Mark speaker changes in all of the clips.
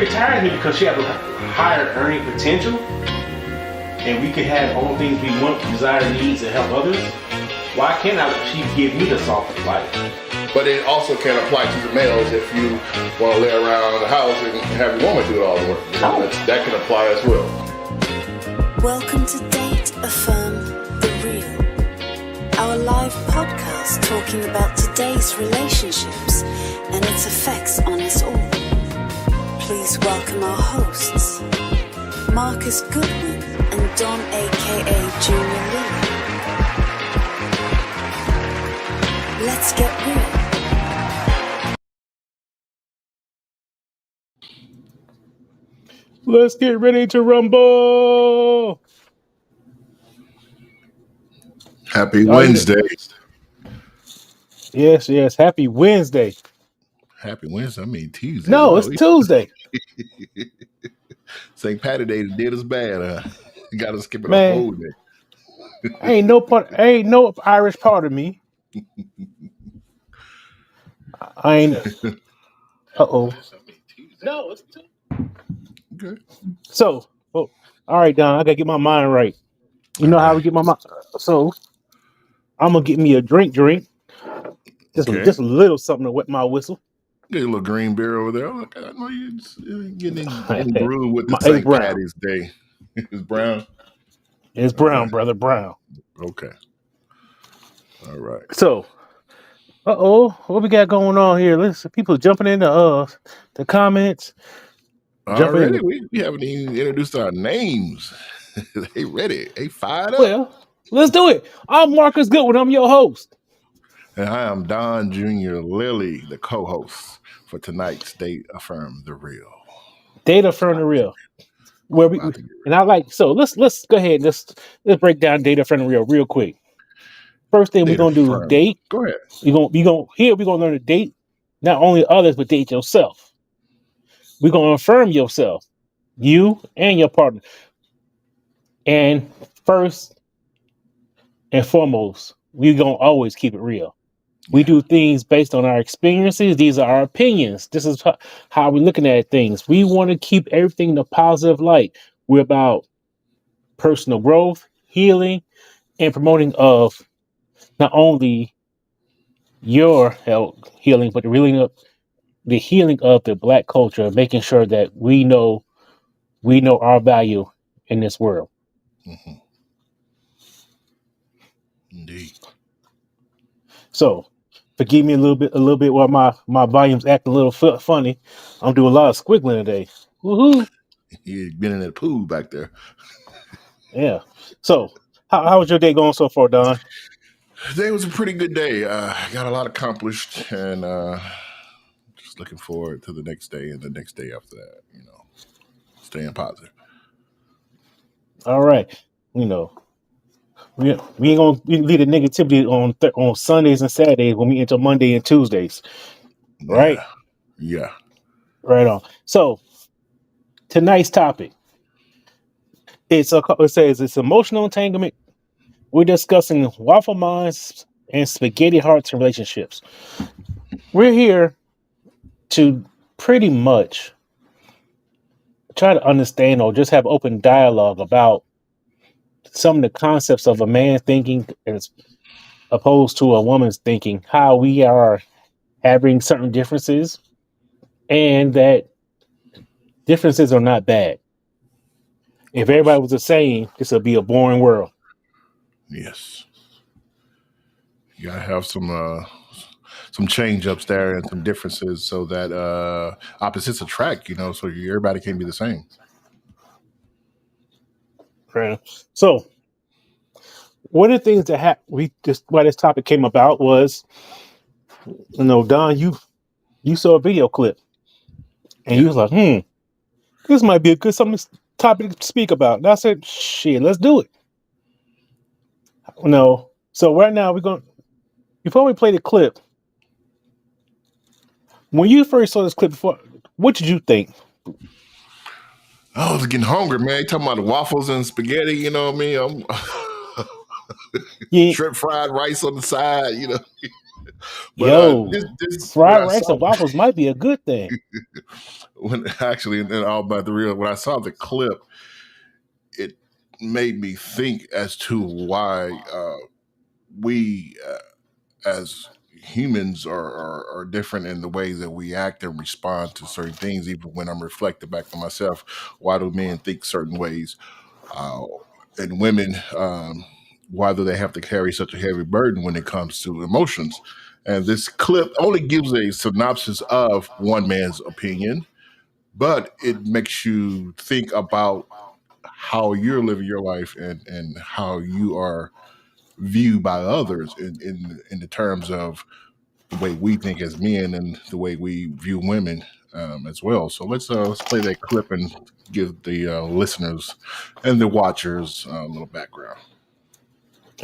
Speaker 1: retires me because she has a higher earning potential, and we can have all things we want, desire, needs, and help others. Why can't she give me the soft life?
Speaker 2: But it also can apply to the males if you want to lay around the house and have your woman do all the work. That can apply as well.
Speaker 3: Welcome to Date, Affirm, The Real. Our live podcast talking about today's relationships and its effects on us all. Please welcome our hosts, Marcus Goodwin and Don aka Junior Lee. Let's get real.
Speaker 1: Let's get ready to rumble.
Speaker 2: Happy Wednesday.
Speaker 1: Yes. Happy Wednesday.
Speaker 2: Happy Wednesday. I mean Tuesday.
Speaker 1: No, it's Tuesday.
Speaker 2: St. Patty Day did us bad. You got to skip it
Speaker 1: Man,
Speaker 2: a whole day.
Speaker 1: ain't no Irish part of me. I ain't. Uh-oh. No, it's Tuesday.
Speaker 2: Okay.
Speaker 1: So, all right, Don, I gotta get my mind right. You know how we get my mind. So, I'm gonna get me a drink. Just a little something to wet my whistle.
Speaker 2: Get a little green beer over there. Look, I know you're getting in groove with the
Speaker 1: St.
Speaker 2: St. Patty's Day. It's brown.
Speaker 1: It's brown, brother, brown.
Speaker 2: Okay. All right.
Speaker 1: So, what we got going on here? Listen, people jumping into the comments.
Speaker 2: Already, we haven't even introduced our names. They ready. They fired up.
Speaker 1: Well, let's do it. I'm Marcus Goodwin. I'm your host.
Speaker 2: And I am Don Jr. Lilly, the co-host for tonight's Date Affirm the Real.
Speaker 1: Date Affirm the Real. Where we and I like let's go ahead. Let's break down Date Affirm the Real quick. First thing we're gonna do date.
Speaker 2: Go ahead.
Speaker 1: We're gonna learn to date not only others but date yourself. We're gonna affirm yourself, you and your partner. And first and foremost, we're gonna always keep it real. We do things based on our experiences. These are our opinions. This is how we're looking at things. We want to keep everything in a positive light. We're about personal growth, healing, and promoting of not only your health healing, but the healing of the Black culture, making sure that we know our value in this world.
Speaker 2: Mm-hmm. Indeed.
Speaker 1: So, forgive me a little bit while my volume's acting a little funny. I'm doing a lot of squiggling today. Woohoo!
Speaker 2: You've been in that pool back there.
Speaker 1: Yeah. So, how was your day going so far, Don?
Speaker 2: Today was a pretty good day. Got a lot accomplished, and just looking forward to the next day and the next day after that. Staying positive. All
Speaker 1: right. We ain't gonna leave the negativity on Sundays and Saturdays when we enter Monday and Tuesdays, right?
Speaker 2: Yeah.
Speaker 1: Right on. So tonight's topic it says it's emotional entanglement. We're discussing waffle minds and spaghetti hearts and relationships. We're here to pretty much try to understand or just have open dialogue about some of the concepts of a man thinking as opposed to a woman's thinking, how we are having certain differences and that differences are not bad. If everybody was the same, this would be a boring world.
Speaker 2: Yes. You gotta have some change ups there and some differences so that opposites attract, so everybody can't be the same.
Speaker 1: Right. So one of the things that why this topic came about was, Don, you saw a video clip and you was like, this might be a good topic to speak about. And I said, shit, let's do it. So right now before we play the clip, when you first saw this clip before, what did you think?
Speaker 2: I was getting hungry, man. You talking about the waffles and spaghetti, you know what I mean? Shrimp fried rice on the side, But
Speaker 1: Yo,
Speaker 2: this when
Speaker 1: fried
Speaker 2: I
Speaker 1: rice
Speaker 2: saw
Speaker 1: and waffles might be a good thing.
Speaker 2: when actually in all about the real when I saw the clip, it made me think as to why we as humans are different in the ways that we act and respond to certain things. Even when I'm reflecting back to myself, why do men think certain ways? Uh, and women, why do they have to carry such a heavy burden when it comes to emotions? And this clip only gives a synopsis of one man's opinion, but it makes you think about how you're living your life and how you are viewed by others in the terms of the way we think as men and the way we view women as well. So let's play that clip and give the listeners and the watchers a little background.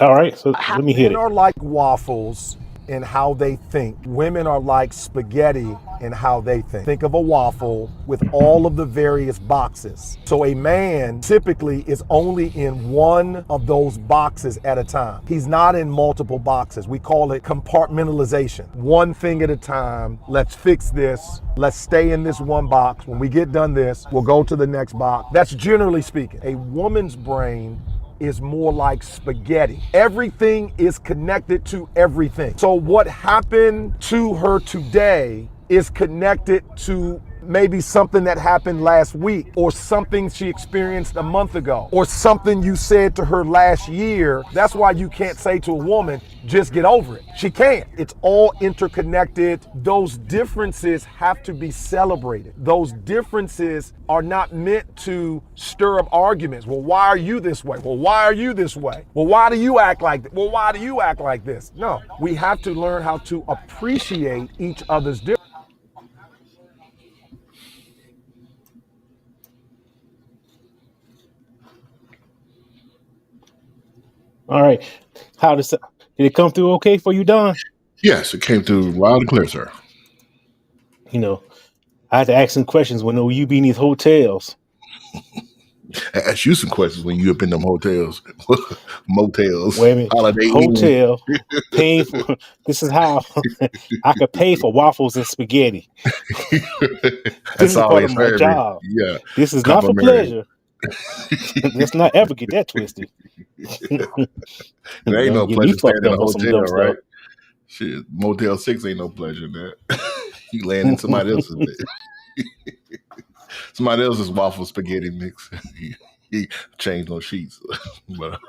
Speaker 1: All right, so let me hit
Speaker 4: Men
Speaker 1: it.
Speaker 4: are like waffles in how they think. Women are like spaghetti in how they think. Think of a waffle with all of the various boxes. So a man typically is only in one of those boxes at a time. He's not in multiple boxes. We call it compartmentalization. One thing at a time. Let's fix this. Let's stay in this one box. When we get done this, we'll go to the next box. That's generally speaking. A woman's brain is more like spaghetti. Everything is connected to everything. So what happened to her today is connected to maybe something that happened last week, or something she experienced a month ago, or something you said to her last year. That's why you can't say to a woman, just get over it. She can't. It's all interconnected. Those differences have to be celebrated. Those differences are not meant to stir up arguments. Well, why are you this way? Well, why are you this way? Well, why do you act like this? Well, why do you act like this? No, we have to learn how to appreciate each other's differences.
Speaker 1: All right, did it come through okay for you, Don?
Speaker 2: Yes, it came through loud and clear, sir.
Speaker 1: You know, I had to ask some questions when you be in these hotels.
Speaker 2: I asked you some questions when you up in them hotels, motels,
Speaker 1: Wait a minute,
Speaker 2: Holiday Inn.
Speaker 1: hotel paying for. This is how I could pay for waffles and spaghetti. This
Speaker 2: That's
Speaker 1: is part of
Speaker 2: always
Speaker 1: my
Speaker 2: for every
Speaker 1: job. This is not for
Speaker 2: complimentary.
Speaker 1: pleasure. Let's not ever get that twisted.
Speaker 2: It ain't no
Speaker 1: Don't get me
Speaker 2: pleasure staying
Speaker 1: fucked
Speaker 2: in a
Speaker 1: up on some
Speaker 2: hotel,
Speaker 1: dumb
Speaker 2: right?
Speaker 1: stuff.
Speaker 2: Shit, Motel 6 ain't no pleasure in that. You laying in somebody else's bed. Somebody else's waffle spaghetti mix. He changed no sheets. But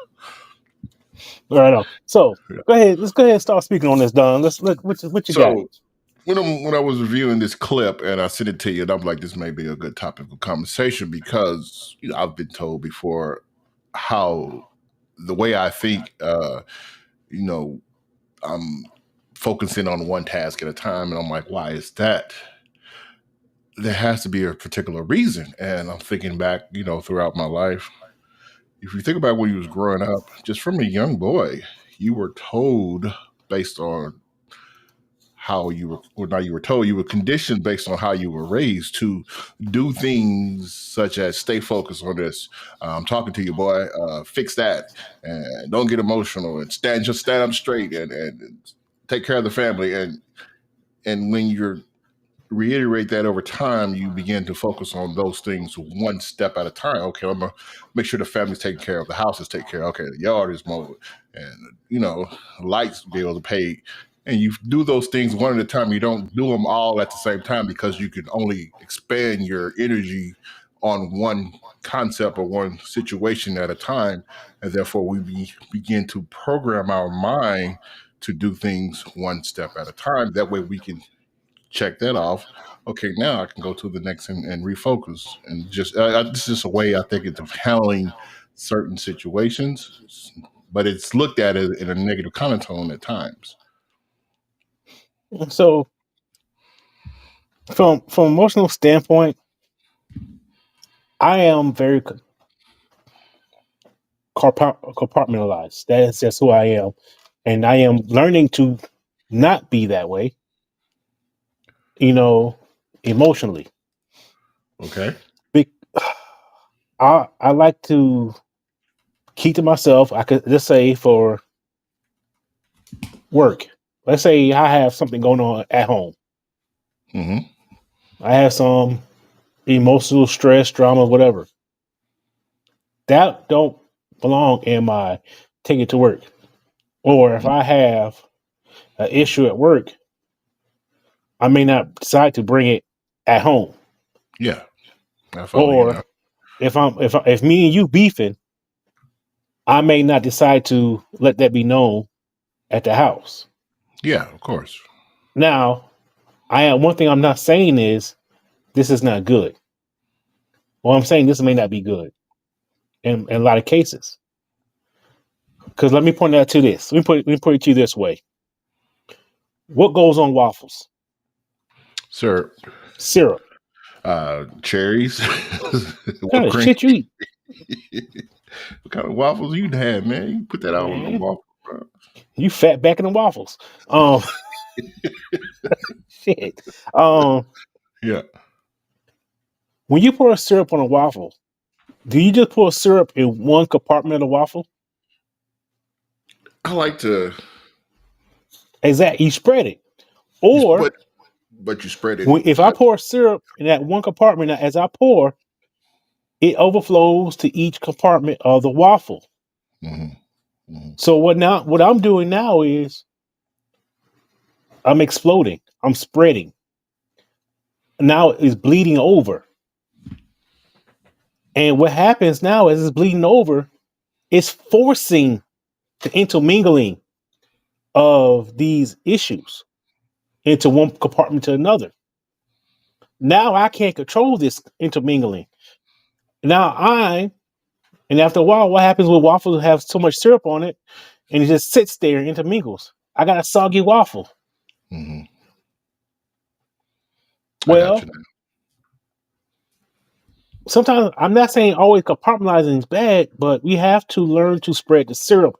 Speaker 1: All right, on. So go ahead. Let's go ahead and start speaking on this, Don. Let's look. What you got?
Speaker 2: so when I was reviewing this clip and I sent it to you, and I'm like, this may be a good topic of conversation because I've been told before how the way I think, I'm focusing on one task at a time, and I'm like, why is that? There has to be a particular reason. And I'm thinking back, throughout my life. If you think about when you was growing up, just from a young boy, you were told based on how you were, or not you were told, you were conditioned based on how you were raised to do things such as stay focused on this. I'm talking to you, boy. Fix that, and don't get emotional, and just stand up straight, and take care of the family. And when you're reiterate that over time, you begin to focus on those things one step at a time. Okay, I'm gonna make sure the family's taken care of, the house is taken care of. Okay, the yard is mowed, and lights be able to pay. And you do those things one at a time. You don't do them all at the same time because you can only expand your energy on one concept or one situation at a time, and therefore we begin to program our mind to do things one step at a time. That way we can check that off. Okay, now I can go to the next and refocus. And just this is just a way I think it's of handling certain situations, but it's looked at in a negative connotation at times.
Speaker 1: So from emotional standpoint, I am very compartmentalized. That's just who I am, and I am learning to not be that way. Emotionally.
Speaker 2: Okay.
Speaker 1: I like to keep to myself. I could just say for work. let's say I have something going on at home.
Speaker 2: Mm-hmm.
Speaker 1: I have some emotional stress, drama, whatever. That don't belong in my take it to work. Or if I have an issue at work, I may not decide to bring it at home.
Speaker 2: Yeah, I follow you
Speaker 1: Or
Speaker 2: now.
Speaker 1: if me and you beefing, I may not decide to let that be known at the house.
Speaker 2: Yeah, of course.
Speaker 1: Now, one thing I'm not saying is this is not good. Well, I'm saying this may not be good in a lot of cases. Because let me point out to this. Let me put it to you this way. What goes on waffles?
Speaker 2: Sir,
Speaker 1: Syrup.
Speaker 2: cherries.
Speaker 1: What kind of shit you eat?
Speaker 2: What kind of waffles you had, man? You put that out on the
Speaker 1: Man,
Speaker 2: waffle, bro.
Speaker 1: you fat back in the waffles. Shit.
Speaker 2: Yeah.
Speaker 1: When you pour a syrup on a waffle, do you just pour syrup in one compartment of the waffle?
Speaker 2: I like to,
Speaker 1: Exactly. You spread it. Or
Speaker 2: but you spread it.
Speaker 1: if I pour syrup in that one compartment, as I pour, it overflows to each compartment of the waffle.
Speaker 2: Mm-hmm, mm-hmm.
Speaker 1: So what I'm doing now is I'm exploding. I'm spreading. Now it's bleeding over. And what happens now as it's bleeding over, it's forcing the intermingling of these issues into one compartment to another. Now I can't control this intermingling. And after a while, what happens with waffles that have so much syrup on it and it just sits there and intermingles? I got a soggy waffle.
Speaker 2: Mm-hmm. I got
Speaker 1: Well,
Speaker 2: you now.
Speaker 1: sometimes I'm not saying always compartmentalizing is bad, but we have to learn to spread the syrup.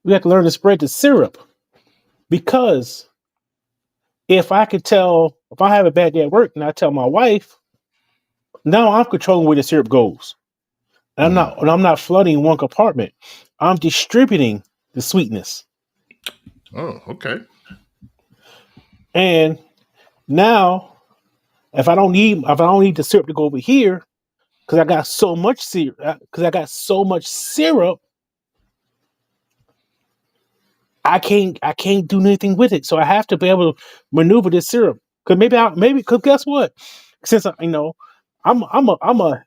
Speaker 1: We have to learn to spread the syrup because if I have a bad day at work and I tell my wife, now I'm controlling where the syrup goes. And I'm not flooding one compartment. I'm distributing the sweetness.
Speaker 2: Oh, okay.
Speaker 1: And now if I don't need the syrup to go over here, because I got so much syrup, I can't do anything with it. So I have to be able to maneuver this syrup. Because guess what? Since I'm a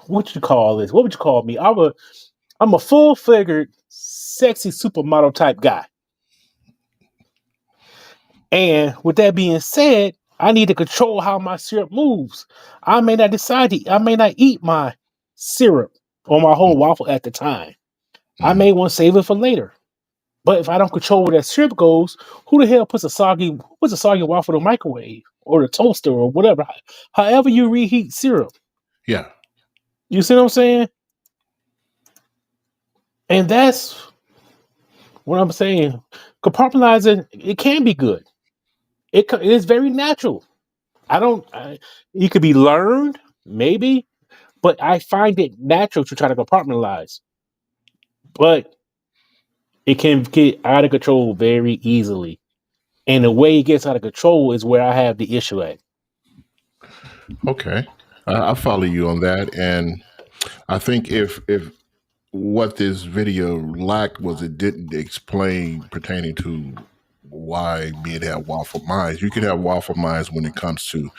Speaker 1: what you call this? What would you call me? I'm a full figured, sexy supermodel type guy. And with that being said, I need to control how my syrup moves. I may not eat my syrup or my whole waffle at the time. I may want to save it for later. But if I don't control where that syrup goes, who the hell puts a soggy waffle in the microwave or the toaster or whatever? However you reheat syrup.
Speaker 2: Yeah.
Speaker 1: You see what I'm saying? And that's what I'm saying. Compartmentalizing, it can be good. It is very natural. It could be learned, maybe, but I find it natural to try to compartmentalize. But it can get out of control very easily. And the way it gets out of control is where I have the issue at.
Speaker 2: Okay. I follow you on that. And I think if what this video lacked was it didn't explain pertaining to why men have waffle minds. You can have waffle minds when it comes to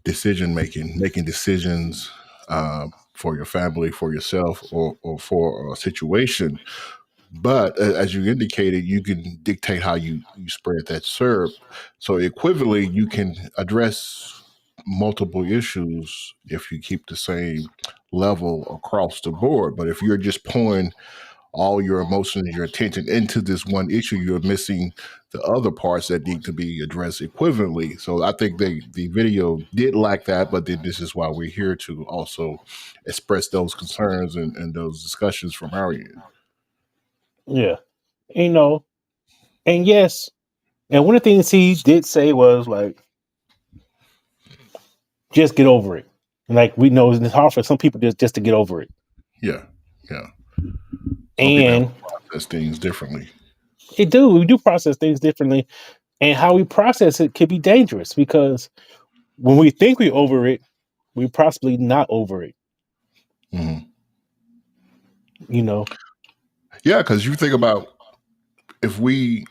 Speaker 2: decision making decisions for your family, for yourself, or for a situation. But as you indicated, you can dictate how you spread that syrup. So equivalently, you can address multiple issues if you keep the same level across the board. But if you're just pouring all your emotions, your attention into this one issue, you're missing the other parts that need to be addressed equivalently. So I think the video did lack that, but then this is why we're here to also express those concerns and those discussions from our end.
Speaker 1: Yeah. And yes, and one of the things he did say was like, just get over it. Like we know it's hard for some people just to get over it.
Speaker 2: Yeah. Yeah. Some people
Speaker 1: And
Speaker 2: have to process things differently.
Speaker 1: It do. We do process things differently, and how we process it could be dangerous because when we think we're over it, we're possibly not over it.
Speaker 2: Mhm.
Speaker 1: You know,
Speaker 2: Yeah, because you think about if we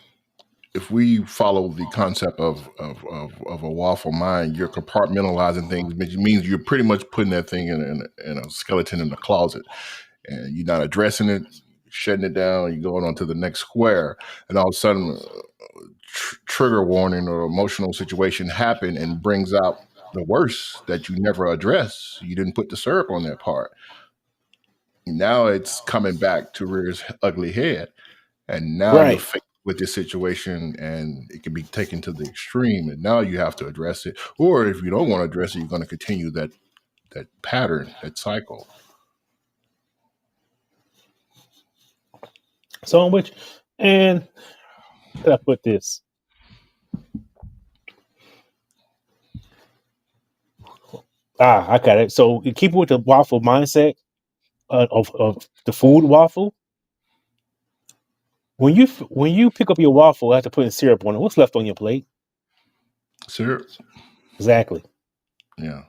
Speaker 2: follow the concept of a waffle mind, you're compartmentalizing things, which means you're pretty much putting that thing in a skeleton in the closet, and you're not addressing it, shutting it down. You're going on to the next square, and all of a sudden, trigger warning or emotional situation happen and brings out the worst that you never address. You didn't put the syrup on that part. Now it's coming back to rear its ugly head. And now you're
Speaker 1: right?
Speaker 2: faced with this situation and it can be taken to the extreme. And now you have to address it. Or if you don't want to address it, you're going to continue that pattern, that cycle.
Speaker 1: So in which, and how did I put this? I got it. So you keep it with the waffle mindset of the food waffle. When you pick up your waffle after putting syrup on it, what's left on your plate?
Speaker 2: Syrup?
Speaker 1: Exactly.
Speaker 2: Yeah.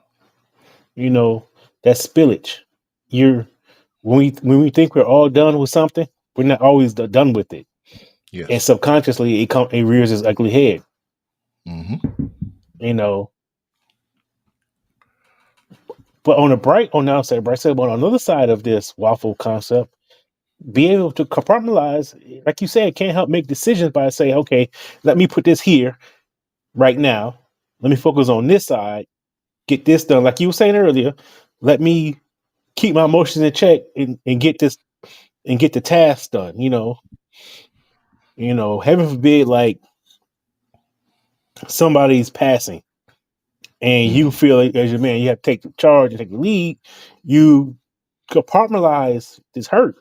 Speaker 1: You know, that spillage. You're when we think we're all done with something, we're not always done with it. And
Speaker 2: Yes.
Speaker 1: subconsciously it rears its ugly head.
Speaker 2: Mm-hmm.
Speaker 1: You know. But on the outside bright side, but on another side of this waffle concept, be able to compartmentalize, like you said, can't help make decisions by saying, okay, let me put this here right now. Let me focus on this side, get this done. Like you were saying earlier, let me keep my emotions in check and get this and get the task done. Heaven forbid, like somebody's passing and you
Speaker 2: Mm-hmm.
Speaker 1: feel like as your man, you have to take the charge and take the lead. You compartmentalize this hurt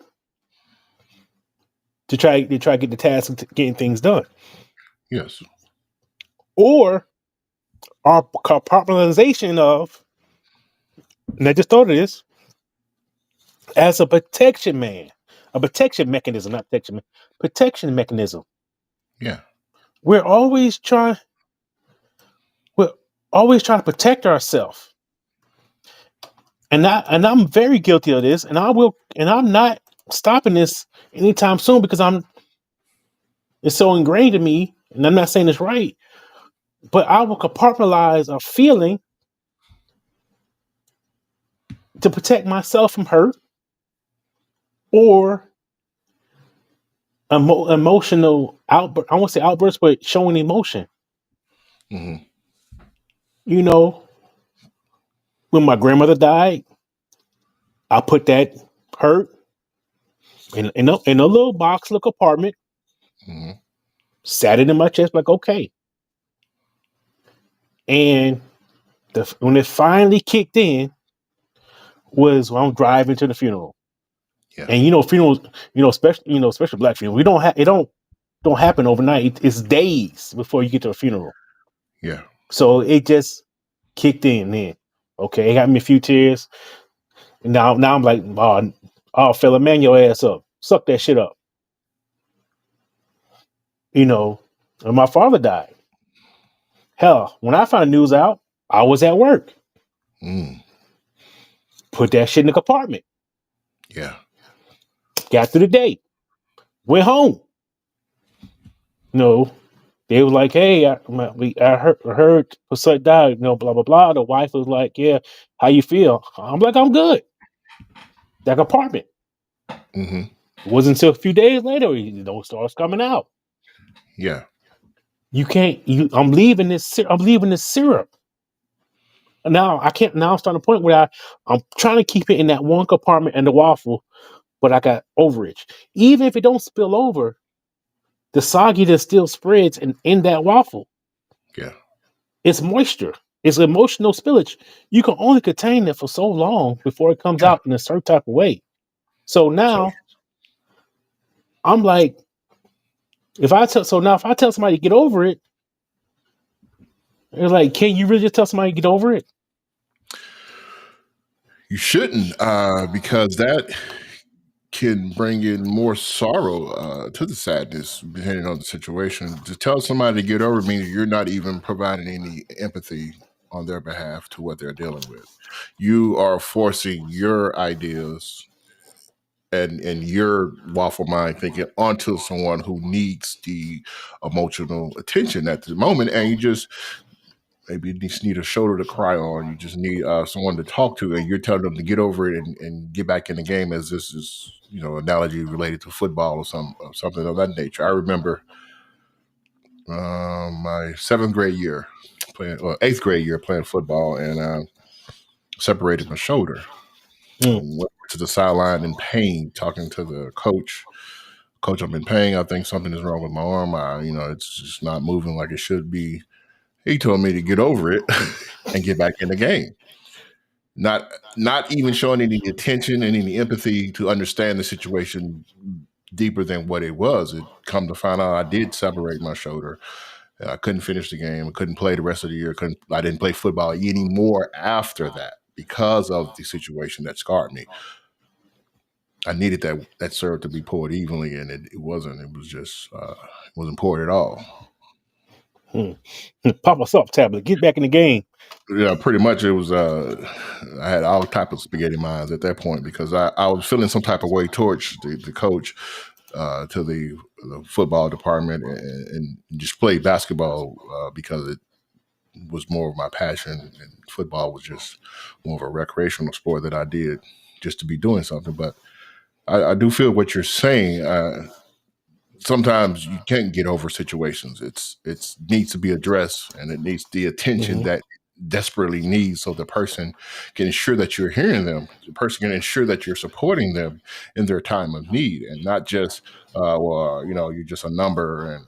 Speaker 1: to try to get the task of getting things done.
Speaker 2: Yes.
Speaker 1: Or our compartmentalization of, and I just thought of this, as a protection mechanism, not protection mechanism.
Speaker 2: Yeah.
Speaker 1: We're always trying to protect ourselves. And I'm very guilty of this, and I'm not stopping this anytime soon because it's so ingrained in me, and I'm not saying it's right, but I will compartmentalize a feeling to protect myself from hurt or emotional outburst. I won't say outburst, but showing emotion.
Speaker 2: Mm-hmm.
Speaker 1: You know, when my grandmother died, I put that hurt in a little box, little compartment,
Speaker 2: Mm-hmm.
Speaker 1: sat it in my chest, like okay. And when it finally kicked in was when I'm driving to the funeral.
Speaker 2: Yeah.
Speaker 1: And funerals, especially black funerals, we don't have it don't happen overnight. It's days before you get to a funeral.
Speaker 2: Yeah.
Speaker 1: So it just kicked in then. Okay, it got me a few tears. And now I'm like, fella, man your ass up. Suck that shit up. And my father died. Hell, when I found the news out, I was at work.
Speaker 2: Mm.
Speaker 1: Put that shit in the compartment.
Speaker 2: Yeah.
Speaker 1: Got through the day. Went home. They were like, hey, I heard Passat died, blah, blah, blah. The wife was like, yeah, how you feel? I'm like, I'm good. That compartment.
Speaker 2: Mm-hmm.
Speaker 1: It wasn't until a few days later, it starts coming out.
Speaker 2: Yeah.
Speaker 1: You can't, I'm leaving this syrup. Now I can't, now I'm starting to point where I'm trying to keep it in that one compartment and the waffle, but I got overage. Even if it don't spill over, the sogginess still spreads in that waffle.
Speaker 2: Yeah.
Speaker 1: It's moisture. It's emotional spillage. You can only contain it for so long before it comes
Speaker 2: Yeah.
Speaker 1: out in a certain type of way. So now I'm like, if I tell somebody to get over it, it's like, can you really just tell somebody to get over it?
Speaker 2: You shouldn't, because that can bring in more sorrow to the sadness, depending on the situation. To tell somebody to get over means you're not even providing any empathy on their behalf to what they're dealing with. You are forcing your ideas and your waffle mind thinking onto someone who needs the emotional attention at the moment, and you just maybe you just need a shoulder to cry on. You just need someone to talk to, and you're telling them to get over it and get back in the game. As this is, analogy related to football or something of that nature. I remember my 7th grade year playing, 8th grade year playing football, and separated my shoulder. Went to the sideline in pain, talking to the coach. Coach, I'm in pain. I think something is wrong with my arm. It's just not moving like it should be. He told me to get over it and get back in the game. Not even showing any attention and any empathy to understand the situation deeper than what it was. It come to find out I did separate my shoulder. And I couldn't finish the game. I couldn't play the rest of the year. I didn't play football anymore after that because of the situation that scarred me. I needed that syrup to be poured evenly, and it wasn't. It was just it wasn't poured at all.
Speaker 1: Pop a salt tablet. Get back in the game.
Speaker 2: Yeah, pretty much. It was. I had all type of spaghetti minds at that point because I was feeling some type of way towards the coach, to the football department, and just played basketball because it was more of my passion, and football was just more of a recreational sport that I did just to be doing something. But I do feel what you're saying. Sometimes you can't get over situations. It needs to be addressed, and it needs the attention that it desperately needs, so the person can ensure that you're hearing them. The person can ensure that you're supporting them in their time of need, and not just, you're just a number, and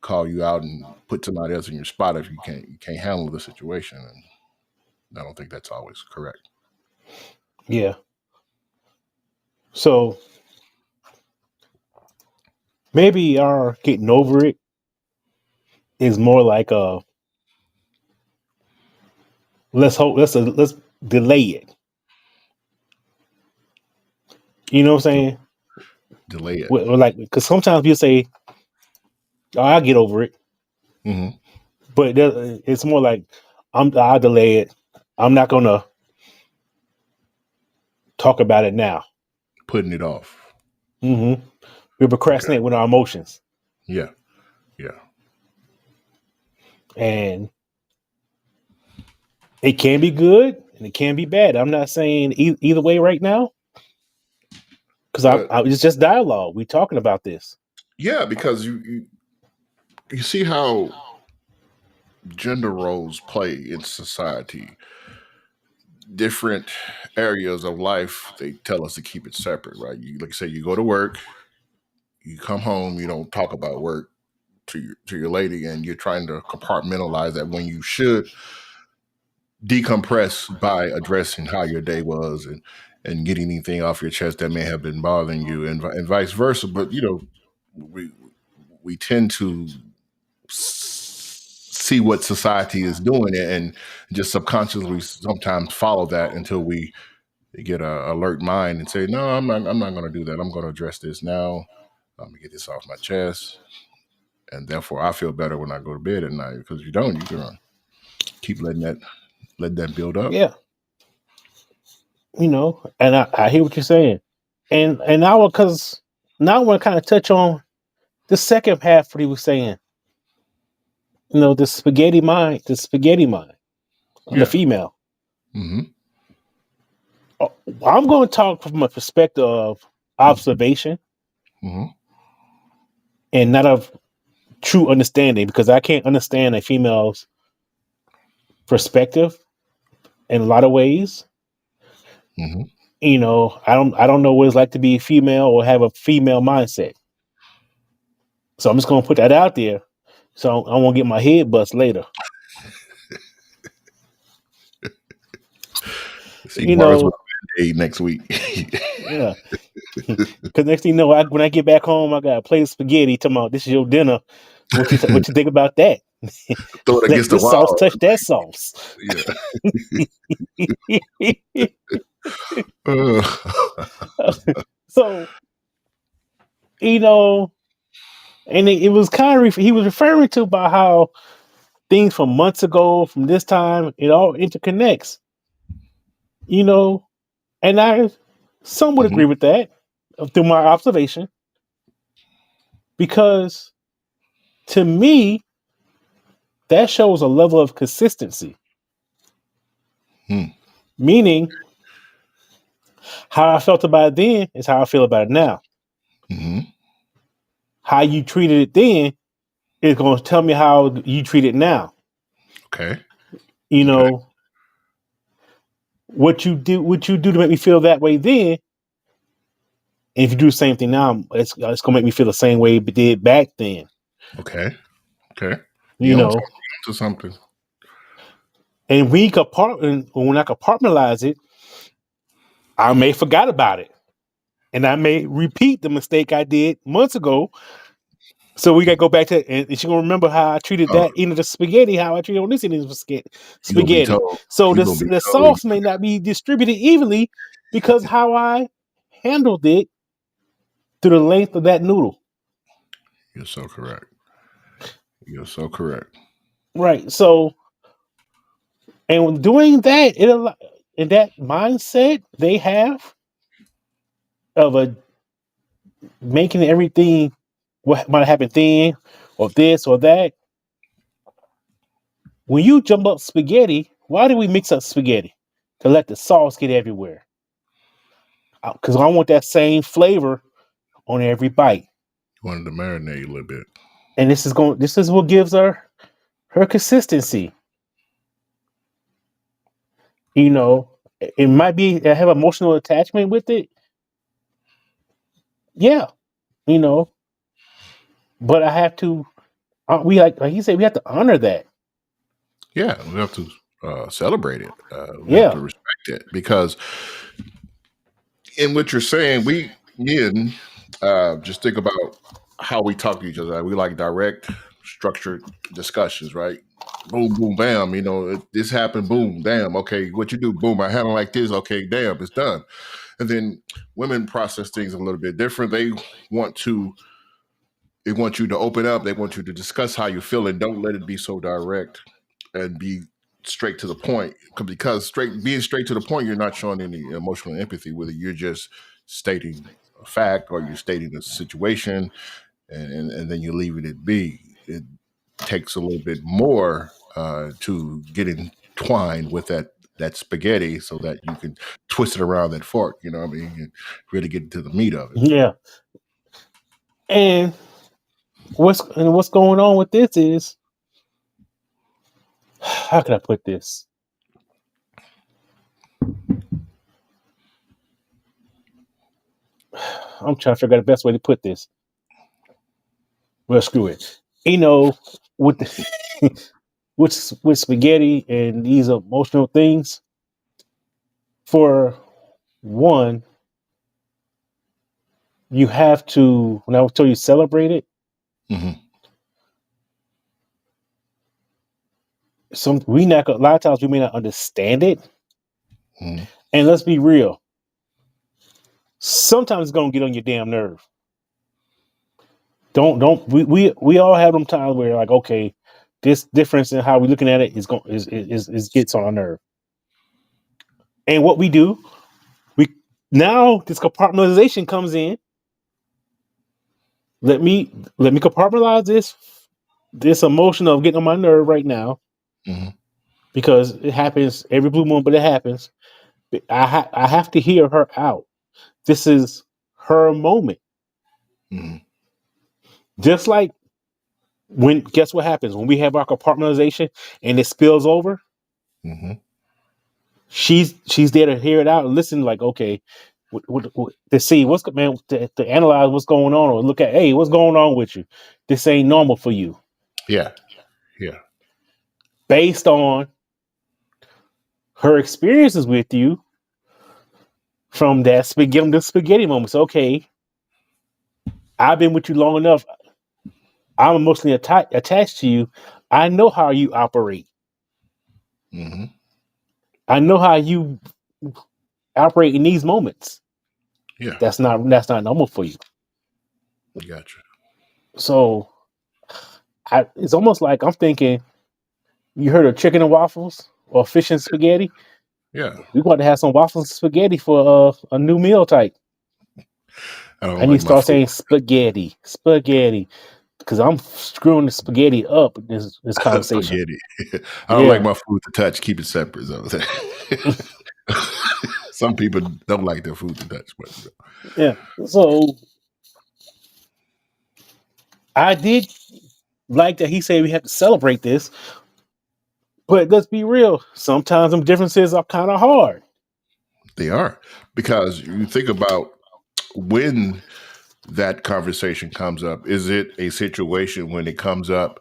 Speaker 2: call you out and put somebody else in your spot if you can't handle the situation. And I don't think that's always correct.
Speaker 1: Yeah. So maybe our getting over it is more like let's delay it. You know what I'm saying?
Speaker 2: Delay it.
Speaker 1: Like, because sometimes you say, "Oh, I'll get over it," but it's more like I'll delay it. I'm not gonna talk about it now.
Speaker 2: Putting it off.
Speaker 1: We procrastinate with our emotions.
Speaker 2: Yeah.
Speaker 1: And it can be good and it can be bad. I'm not saying either way right now, because it's just dialogue. We're talking about this.
Speaker 2: Yeah, because you see how gender roles play in society. Different areas of life, they tell us to keep it separate, right? Like I say, you go to work, you come home, you don't talk about work to your lady, and you're trying to compartmentalize that when you should decompress by addressing how your day was and getting anything off your chest that may have been bothering you, and vice versa. But we tend to see what society is doing and just subconsciously sometimes follow that until we get a alert mind and say, no, I'm not going to do that. I'm going to address this now. I'm going to get this off my chest. And therefore I feel better when I go to bed at night, because if you don't, you're going to keep letting that build up.
Speaker 1: Yeah. And I hear what you're saying. And now, because now I want to kind of touch on the second half what he was saying. The spaghetti mind of the female. I'm going to talk from a perspective of observation and not of true understanding, because I can't understand a female's perspective in a lot of ways. I don't know what it's like to be female or have a female mindset. So I'm just going to put that out there, so I won't get my head bust later.
Speaker 2: See, Mars with a Band-Aid next week.
Speaker 1: Yeah. Because next thing you know, when I get back home, I got a plate of spaghetti. Talking about, this is your dinner. What you think about that?
Speaker 2: Throw it against the wall.
Speaker 1: Sauce touch that sauce. you know, and it was kind of he was referring to about how things from months ago, from this time, it all interconnects. You know, and I some would
Speaker 2: Hmm.
Speaker 1: agree with that through my observation, because to me that shows a level of consistency.
Speaker 2: Hmm.
Speaker 1: Meaning, how I felt about it then is how I feel about it now.
Speaker 2: Hmm.
Speaker 1: How you treated it then is going to tell me how you treat it now.
Speaker 2: Okay.
Speaker 1: You
Speaker 2: Okay.
Speaker 1: know, what you do to make me feel that way then, and if you do the same thing now, it's going to make me feel the same way it did back then.
Speaker 2: Okay. Okay.
Speaker 1: You
Speaker 2: You on
Speaker 1: know,
Speaker 2: to something.
Speaker 1: and when I compartmentalize it, I may forgot about it, and I may repeat the mistake I did months ago. So we got to go back to, and she's gonna remember how I treated
Speaker 2: Oh,
Speaker 1: that end of the spaghetti, how I treated on this end of the
Speaker 2: you gonna be
Speaker 1: spaghetti.
Speaker 2: told.
Speaker 1: So
Speaker 2: You gonna be
Speaker 1: the
Speaker 2: told.
Speaker 1: sauce may not be distributed evenly because how I handled it through the length of that noodle.
Speaker 2: You're so correct. You're so correct.
Speaker 1: Right. So, and doing that, in that mindset they have of a making everything what might happen then, or this or that. When you jump up spaghetti, why do we mix up spaghetti? To let the sauce get everywhere. Because I want that same flavor on every bite.
Speaker 2: You wanted to marinate a little bit.
Speaker 1: And this is what gives her consistency. You know, it might be I have emotional attachment with it. Yeah, you know, but I have to we like he said, we have to honor that.
Speaker 2: Yeah, we have to celebrate it. We have
Speaker 1: Yeah.
Speaker 2: to respect it because, in what you're saying, we men just think about how we talk to each other. We like direct, structured discussions, right? Boom, boom, bam. You know, this happened. Boom, damn. Okay, what you do? Boom, I handle like this. Okay, damn, it's done. And then women process things a little bit different. Want to they want you to open up. They want you to discuss how you feel, and don't let it be so direct and be straight to the point. Because being straight to the point, you're not showing any emotional empathy with it. You're just stating a fact, or you're stating a situation, and then you're leaving it be. It takes a little bit more to get entwined with that spaghetti, so that you can twist it around that fork. You know what I mean? And really get into the meat of it.
Speaker 1: Yeah. And what's going on with this is, how can I put this? I'm trying to figure out the best way to put this. Well, screw it. You know, with with spaghetti and these emotional things, for one, you have to, when I tell you celebrate it,
Speaker 2: Mm-hmm.
Speaker 1: a lot of times we may not understand it.
Speaker 2: Mm-hmm.
Speaker 1: And let's be real, sometimes it's gonna get on your damn nerve. Don't we all have them times where, like, okay, this difference in how we're looking at it is gets on our nerve. And what we do, we now this compartmentalization comes in. Let me compartmentalize this emotion of getting on my nerve right now,
Speaker 2: Mm-hmm.
Speaker 1: because it happens every blue moon, but it happens. I have to hear her out. This is her moment.
Speaker 2: Mm-hmm.
Speaker 1: Just like guess what happens when we have our compartmentalization and it spills over.
Speaker 2: Mm-hmm.
Speaker 1: She's there to hear it out and listen. Like, okay, to see to analyze what's going on, or look at, hey, what's going on with you? This ain't normal for you,
Speaker 2: Yeah. Yeah.
Speaker 1: based on her experiences with you from the spaghetti moments. Okay, I've been with you long enough. I'm emotionally attached to you. I know how you operate.
Speaker 2: Mm-hmm.
Speaker 1: I know how you operate in these moments.
Speaker 2: Yeah.
Speaker 1: That's not normal for you.
Speaker 2: Gotcha.
Speaker 1: So it's almost like I'm thinking, you heard of chicken and waffles or fish and spaghetti?
Speaker 2: Yeah.
Speaker 1: We're going to have some waffles and spaghetti for a new meal type.
Speaker 2: I don't
Speaker 1: I need
Speaker 2: like
Speaker 1: to
Speaker 2: my
Speaker 1: start
Speaker 2: food.
Speaker 1: saying spaghetti, because I'm screwing the spaghetti up in this conversation.
Speaker 2: Spaghetti. I don't like
Speaker 1: Yeah.
Speaker 2: my food to touch. Keep it separate. So. Some people don't like their food to touch, but
Speaker 1: Yeah. So I did like that he said we have to celebrate this, but let's be real. Sometimes them differences are kind of hard.
Speaker 2: they are, because you think about when that conversation comes up. Is it a situation when it comes up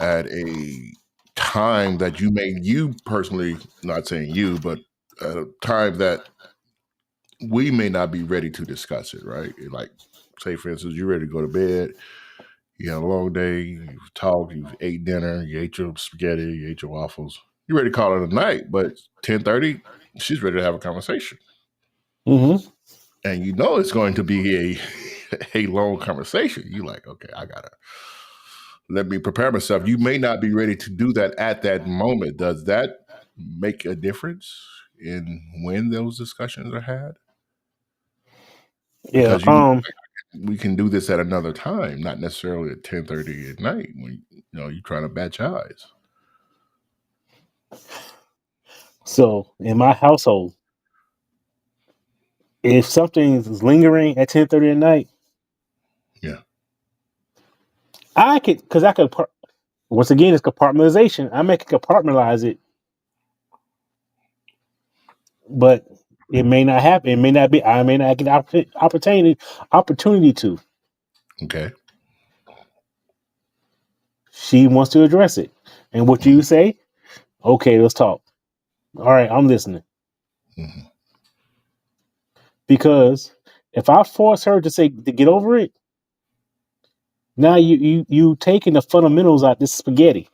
Speaker 2: at a time that you personally, not saying you, but at a time that we may not be ready to discuss it, right? Like, say, for instance, you're ready to go to bed. You had a long day. You've talked. You've ate dinner. You ate your spaghetti. You ate your waffles. You're ready to call it a night. But 10:30, she's ready to have a conversation,
Speaker 1: Mm-hmm.
Speaker 2: and you know it's going to be a long conversation. You like, okay, I gotta let me prepare myself. You may not be ready to do that at that moment. Does that make a difference in when those discussions are had?
Speaker 1: Yeah.
Speaker 2: Because we can do this at another time, not necessarily at 10:30 at night when you're trying to batch eyes.
Speaker 1: So in my household, if something is lingering at 10:30 at night,
Speaker 2: Yeah.
Speaker 1: I could, once again, it's compartmentalization. I make it compartmentalize it, but it may not happen. It may not be. I may not get opportunity to.
Speaker 2: Okay.
Speaker 1: She wants to address it, and what you say? Okay, let's talk. All right, I'm listening.
Speaker 2: Mm-hmm.
Speaker 1: Because if I force her to say to get over it, now you taking the fundamentals out this spaghetti.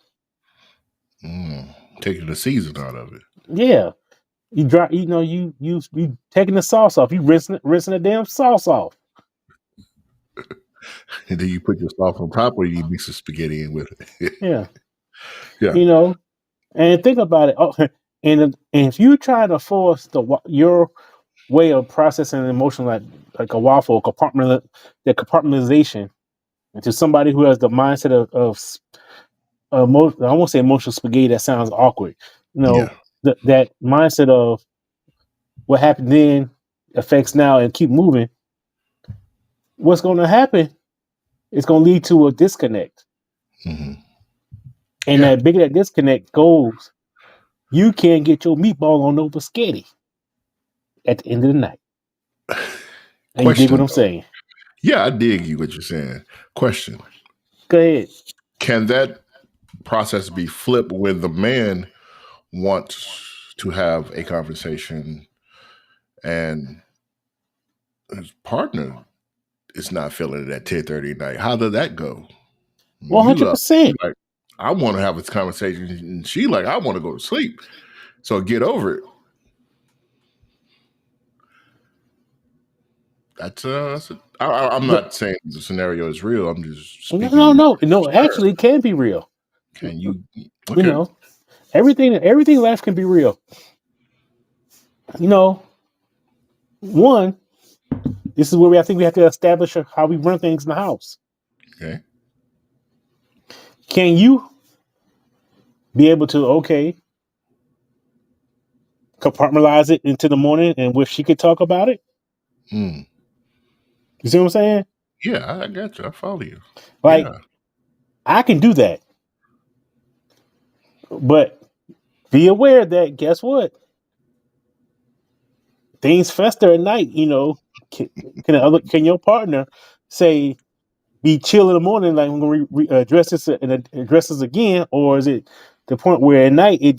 Speaker 2: Taking the season out of it.
Speaker 1: Yeah, you dry. You taking the sauce off. You rinsing the damn sauce off.
Speaker 2: And then you put your sauce on top, or you mix the spaghetti in with it.
Speaker 1: Yeah,
Speaker 2: Yeah.
Speaker 1: and think about it. Oh, and if you try to force your way of processing an emotion like a waffle the compartmentalization into somebody who has the mindset of I won't say emotional spaghetti. That sounds awkward.
Speaker 2: Yeah.
Speaker 1: That mindset of what happened then affects now and keep moving. What's going to happen? It's going to lead to a disconnect,
Speaker 2: Mm-hmm.
Speaker 1: and
Speaker 2: Yeah.
Speaker 1: that bigger that disconnect goes, you can't get your meatball on no spaghetti at the end of the night. And you dig what
Speaker 2: Question,
Speaker 1: I'm
Speaker 2: though.
Speaker 1: saying?
Speaker 2: Yeah, I dig you what you're saying. Question.
Speaker 1: Go ahead.
Speaker 2: Can that process be flipped when the man wants to have a conversation and his partner is not feeling it at 10:30 at night? How did that go? You
Speaker 1: 100%.
Speaker 2: like, I want to have this conversation, and she like, I want to go to sleep. So get over it. I'm not saying the scenario is real. I'm just speaking.
Speaker 1: No. Actually, it can be real.
Speaker 2: Can you?
Speaker 1: Okay.
Speaker 2: Okay.
Speaker 1: Everything in life can be real. One, this is where I think we have to establish how we run things in the house.
Speaker 2: Okay.
Speaker 1: Can you be able to compartmentalize it into the morning and where she could talk about it?
Speaker 2: Mm.
Speaker 1: You see what I'm saying?
Speaker 2: Yeah, I got you. I follow you.
Speaker 1: Like,
Speaker 2: Yeah.
Speaker 1: I can do that. But be aware that, guess what? Things fester at night, Can your partner say, be chill in the morning, like I'm going to address this and address this again? Or is it the point where at night it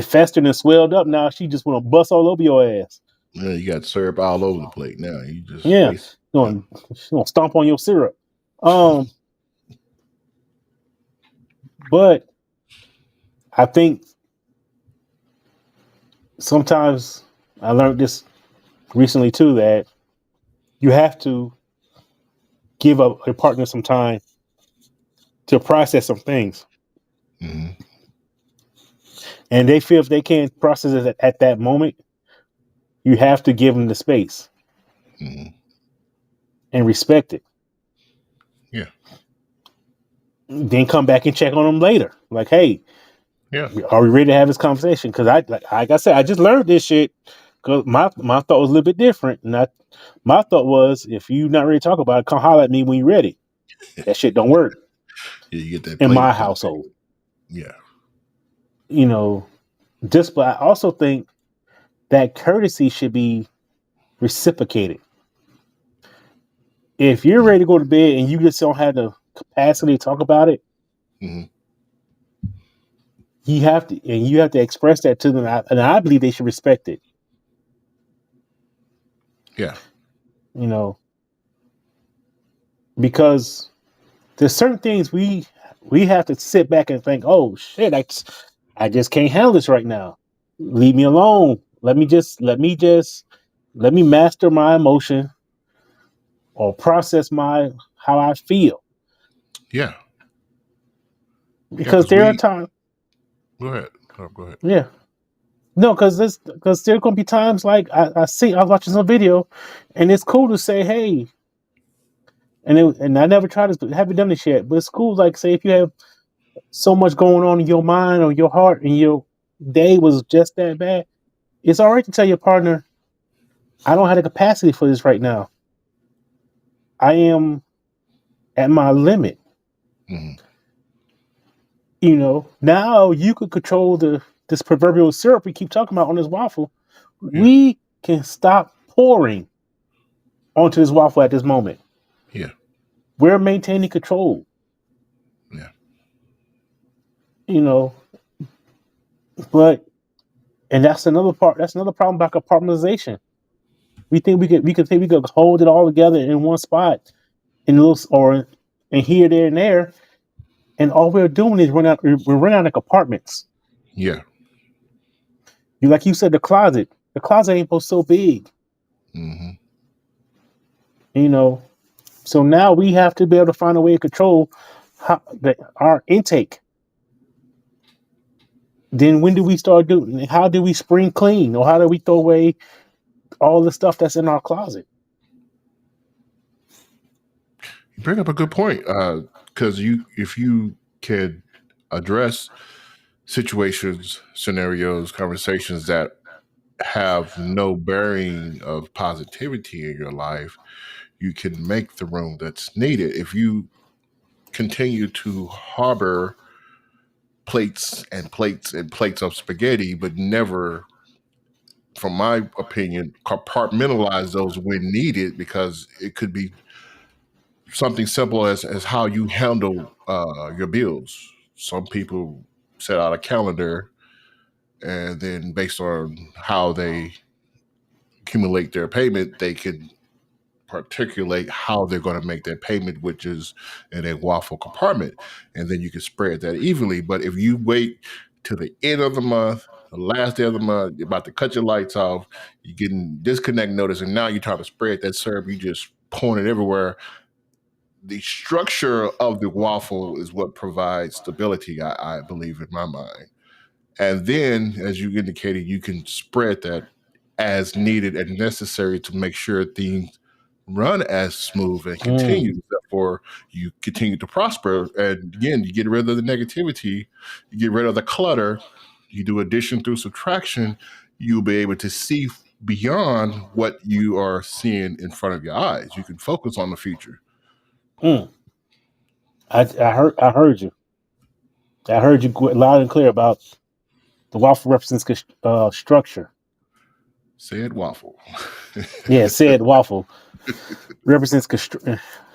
Speaker 1: festered and swelled up? Now she just want to bust all over your ass.
Speaker 2: Yeah, you got syrup all over the plate now. You just
Speaker 1: Yeah.
Speaker 2: waste.
Speaker 1: She's gonna stomp on your syrup. But I think sometimes I learned this recently too, that you have to give up your partner some time to process some things.
Speaker 2: Mm-hmm.
Speaker 1: And they feel if they can't process it at that moment, you have to give them the space
Speaker 2: Mm-hmm.
Speaker 1: and respect it.
Speaker 2: Yeah.
Speaker 1: Then come back and check on them later. Like, hey,
Speaker 2: Yeah.
Speaker 1: are we ready to have this conversation? Because like I said, I just learned this shit. Because my thought was a little bit different. And my thought was, if you're not ready to talk about it, come holler at me when you're ready. That shit don't work
Speaker 2: Yeah, you get that
Speaker 1: in
Speaker 2: plate.
Speaker 1: my household.
Speaker 2: Yeah.
Speaker 1: You know, but I also think that courtesy should be reciprocated. If you're ready to go to bed and you just don't have the capacity to talk about it,
Speaker 2: Mm-hmm.
Speaker 1: you have to express that to them, and I believe they should respect it.
Speaker 2: Yeah.
Speaker 1: You know, because there's certain things we have to sit back and think, oh shit, I just can't handle this right now. Leave me alone. Let me master my emotion or process how I feel.
Speaker 2: Yeah.
Speaker 1: Because there are times.
Speaker 2: Go ahead. Go ahead.
Speaker 1: Yeah. No, because there gonna be times like I was watching some video, and it's cool to say, hey, and I never tried this, haven't done this yet, but it's cool. Like, say if you have so much going on in your mind or your heart, and your day was just that bad, it's all right to tell your partner, I don't have the capacity for this right now. I am at my limit.
Speaker 2: Mm-hmm.
Speaker 1: You know, now you could control this proverbial syrup we keep talking about on this waffle.
Speaker 2: Yeah.
Speaker 1: We can stop pouring onto this waffle at this moment.
Speaker 2: Yeah.
Speaker 1: We're maintaining control.
Speaker 2: Yeah.
Speaker 1: You know, and that's another part. That's another problem about compartmentalization. We think we could hold it all together in one spot, in little and here, there, and there, and all we're doing is we're running out of compartments.
Speaker 2: Yeah.
Speaker 1: Like you said, the closet ain't supposed so big.
Speaker 2: Mm-hmm.
Speaker 1: You know, so now we have to be able to find a way to control our intake. Then when do we start doing? How do we spring clean, or how do we throw away all the stuff that's in our closet?
Speaker 2: You bring up a good point, because if you can address situations, scenarios, conversations that have no bearing of positivity in your life, you can make the room that's needed. If you continue to harbor plates and plates and plates of spaghetti, but never, from my opinion, compartmentalize those when needed, because it could be something simple as how you handle your bills. Some people set out a calendar, and then based on how they accumulate their payment, they can articulate how they're going to make their payment, which is in a waffle compartment, and then you can spread that evenly. But if you wait to the end of the month, the last day of the month, you're about to cut your lights off, you're getting disconnect notice, and now you're trying to spread that syrup, you just pouring it everywhere. The structure of the waffle is what provides stability, I believe, in my mind. And then, as you indicated, you can spread that as needed and necessary to make sure things run as smooth and continue. Therefore, you continue to prosper. And again, you get rid of the negativity, you get rid of the clutter, you do addition through subtraction, you'll be able to see beyond what you are seeing in front of your eyes. You can focus on the future.
Speaker 1: I heard you. I heard you loud and clear about the waffle represents structure.
Speaker 2: Said waffle.
Speaker 1: Yeah, said waffle represents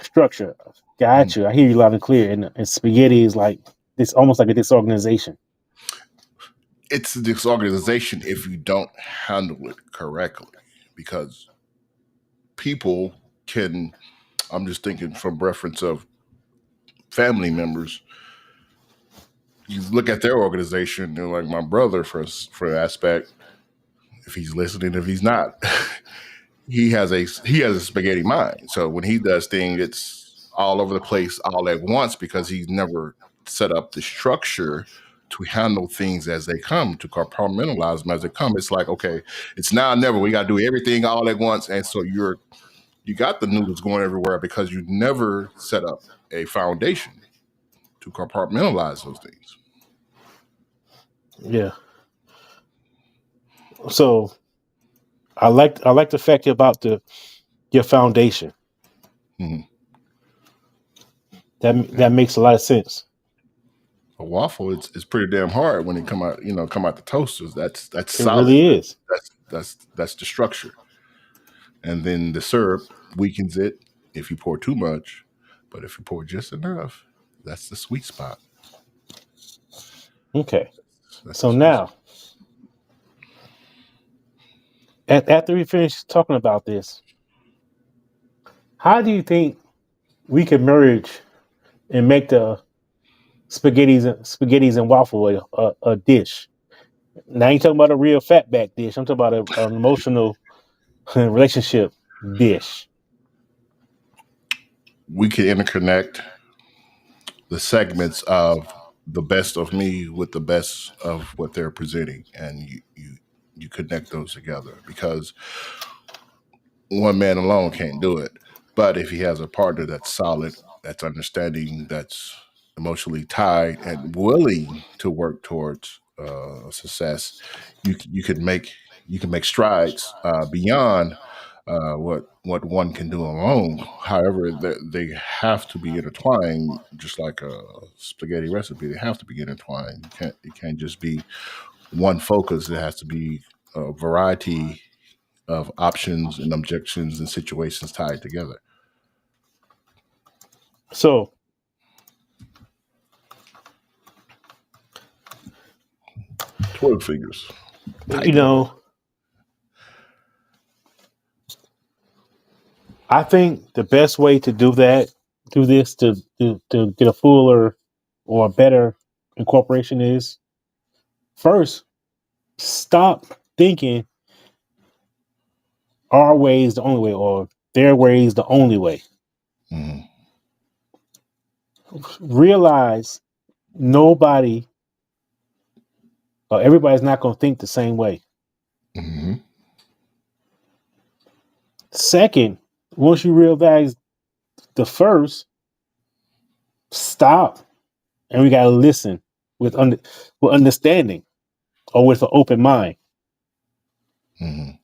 Speaker 1: structure. Got you. I hear you loud and clear. And spaghetti is like it's almost like a disorganization.
Speaker 2: It's a disorganization if you don't handle it correctly, because people can. I'm just thinking from reference of family members. You look at their organization, they're like my brother for aspect. If he's listening, if he's not, he has a spaghetti mind. So when he does things, it's all over the place all at once because he's never set up the structure to handle things as they come, to compartmentalize them as they come. It's like, okay, it's now or never. We got to do everything all at once, and so you got the noodles going everywhere because you never set up a foundation to compartmentalize those things.
Speaker 1: Yeah. So I like the fact about your foundation.
Speaker 2: Mhm.
Speaker 1: That makes a lot of sense.
Speaker 2: A waffle is pretty damn hard when it come out the toasters. That's
Speaker 1: It
Speaker 2: solid.
Speaker 1: really is.
Speaker 2: That's the structure. And then the syrup weakens it if you pour too much, but if you pour just enough, that's the sweet spot.
Speaker 1: Okay.
Speaker 2: That's
Speaker 1: So
Speaker 2: the sweet
Speaker 1: now, after we finish talking about this, how do you think we can merge and make the spaghettis and waffle a dish? Now I ain't talking about a real fatback dish. I'm talking about an emotional relationship dish.
Speaker 2: We can interconnect the segments of the best of me with the best of what they're presenting, and you connect those together because one man alone can't do it. But if he has a partner that's solid, that's understanding, that's emotionally tied, and willing to work towards success, you can make strides beyond what one can do alone. However, they have to be intertwined, just like a spaghetti recipe. They have to be intertwined. It can't just be one focus. It has to be a variety of options and objections and situations tied together.
Speaker 1: So
Speaker 2: 12 fingers.
Speaker 1: you know, I think the best way to do this to get a fuller or a better incorporation is first stop thinking our way is the only way or their way is the only way.
Speaker 2: Mhm.
Speaker 1: Realize nobody or everybody's not going to think the same way.
Speaker 2: Mhm.
Speaker 1: Second, once you realize the first, stop and we got to listen with understanding or with an open mind.
Speaker 2: Mhm.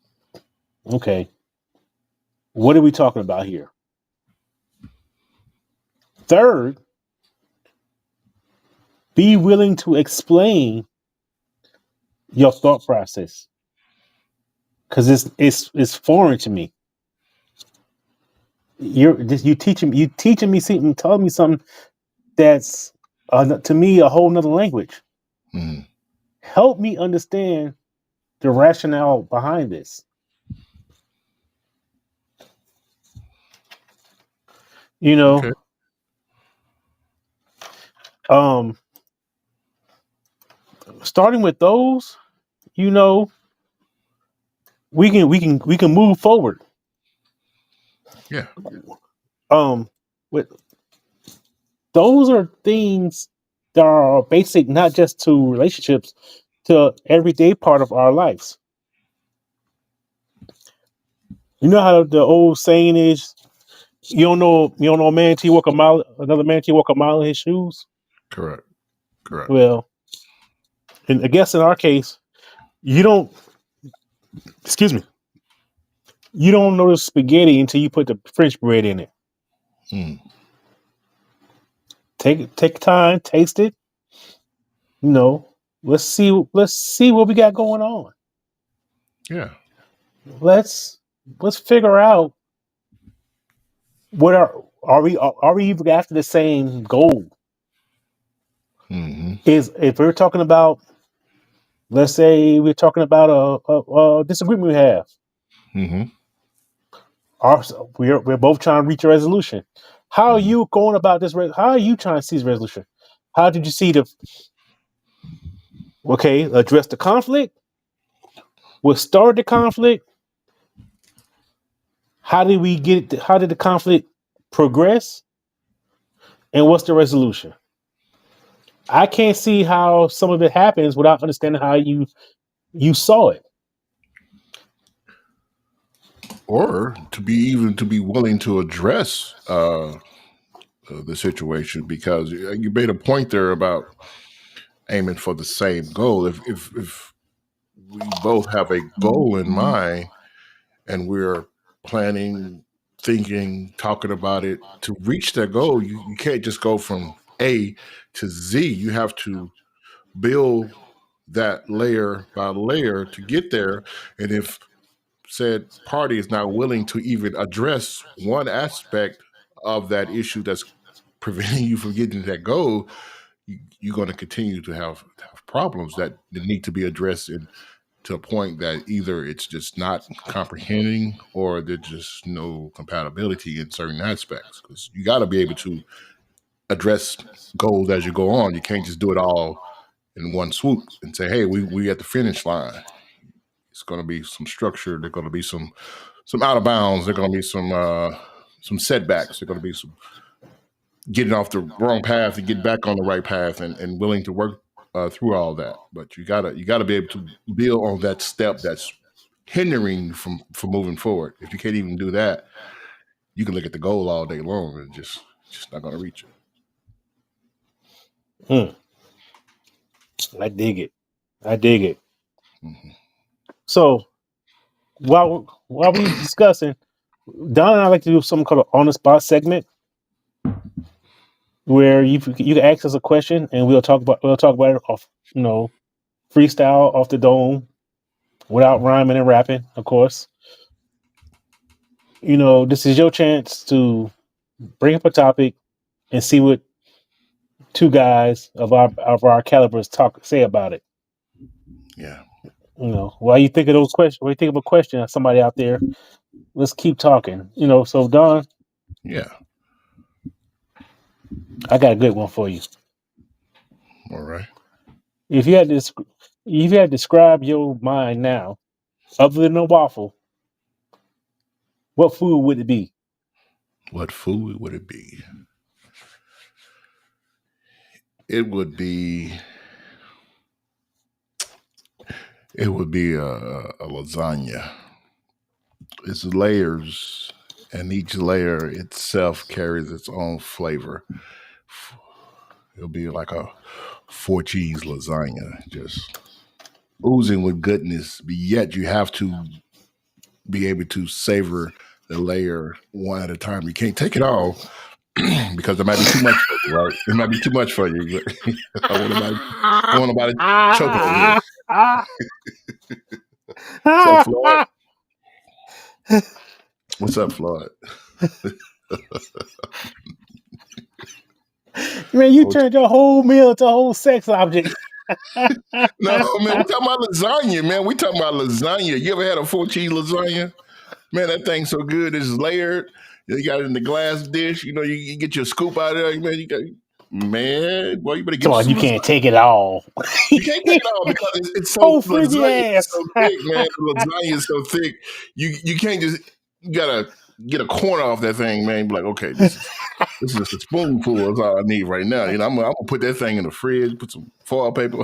Speaker 1: Okay, what are we talking about here? Third, be willing to explain your thought process because it's foreign to me. You teaching me something, telling me something that's to me a whole nother language.
Speaker 2: Mhm.
Speaker 1: Help me understand the rationale behind this. You know,
Speaker 2: Okay.
Speaker 1: starting with those, you know, we can move forward.
Speaker 2: Yeah.
Speaker 1: With those are things that are basic, not just to relationships, to everyday part of our lives. You know how the old saying is, you don't know a man till you walk a mile, another man till you walk a mile in his shoes.
Speaker 2: Correct. Correct.
Speaker 1: Well, and I guess in our case, you don't. Excuse me. You don't know the spaghetti until you put the French bread in it.
Speaker 2: Mm.
Speaker 1: Take time, taste it. You know, let's see what we got going on.
Speaker 2: Yeah.
Speaker 1: Let's figure out what are we even after the same goal?
Speaker 2: Mhm.
Speaker 1: Is if we're talking about, let's say we're talking about a disagreement we have.
Speaker 2: Mhm.
Speaker 1: Our, we're both trying to reach a resolution. How are
Speaker 2: Mhm.
Speaker 1: you going about this? How are you trying to see this resolution? How did you see the address the conflict? What started the conflict? How did we get it? How did the conflict progress? And what's the resolution? I can't see how some of it happens without understanding how you saw it.
Speaker 2: Or to be willing to address the situation, because you made a point there about aiming for the same goal. If we both have a goal in mind and we're planning, thinking, talking about it to reach that goal, you can't just go from A to Z. You have to build that layer by layer to get there. And if said party is not willing to even address one aspect of that issue that's preventing you from getting to that goal, you're going to continue to have problems that need to be addressed, and to a point that either it's just not comprehending or there's just no compatibility in certain aspects. Because you got to be able to address goals as you go on. You can't just do it all in one swoop and say, hey, we at the finish line. It's going to be some structure. There's going to be some out of bounds. There's going to be some setbacks. There's going to be some getting off the wrong path and get back on the right path, and willing to work through all that. But you gotta be able to build on that step that's hindering you from moving forward. If you can't even do that, you can look at the goal all day long and just not going to reach it.
Speaker 1: I dig it. Mm-hmm. So while we're discussing, Don and I like to do something called an on the spot segment, where you can ask us a question and we'll talk about it off, freestyle off the dome, without rhyming and rapping, of course. This is your chance to bring up a topic and see what two guys of our calibers say about it.
Speaker 2: Yeah.
Speaker 1: While you think of those questions, while you think of a question, somebody out there, let's keep talking. So Don.
Speaker 2: Yeah.
Speaker 1: I got a good one for you.
Speaker 2: All right.
Speaker 1: If you had to describe your mind now, other than a waffle, what food would it be?
Speaker 2: What food would it be? It would be a lasagna. It's layers, and each layer itself carries its own flavor. It'll be like a 4-cheese lasagna, just oozing with goodness, but yet you have to be able to savor the layer one at a time. You can't take it all because it might be too much for you, right? It might be too much for you. I want nobody choking over here. What's up, Floyd?
Speaker 1: Man, you turned your whole meal into a whole sex object.
Speaker 2: No, man, we talking about lasagna, man. We talking about lasagna. You ever had a 4-cheese lasagna? Man, that thing's so good. It's layered. You got it in the glass dish. You get your scoop out of there. Man, boy, you better get
Speaker 1: you can't take it all.
Speaker 2: You can't take it all because it's so lasagna is so thick, man. The lasagna is so thick. You can't just, you gotta get a corner off that thing, man. Be like, okay, this is just a spoonful. That's all I need right now. I'm gonna put that thing in the fridge, put some foil paper,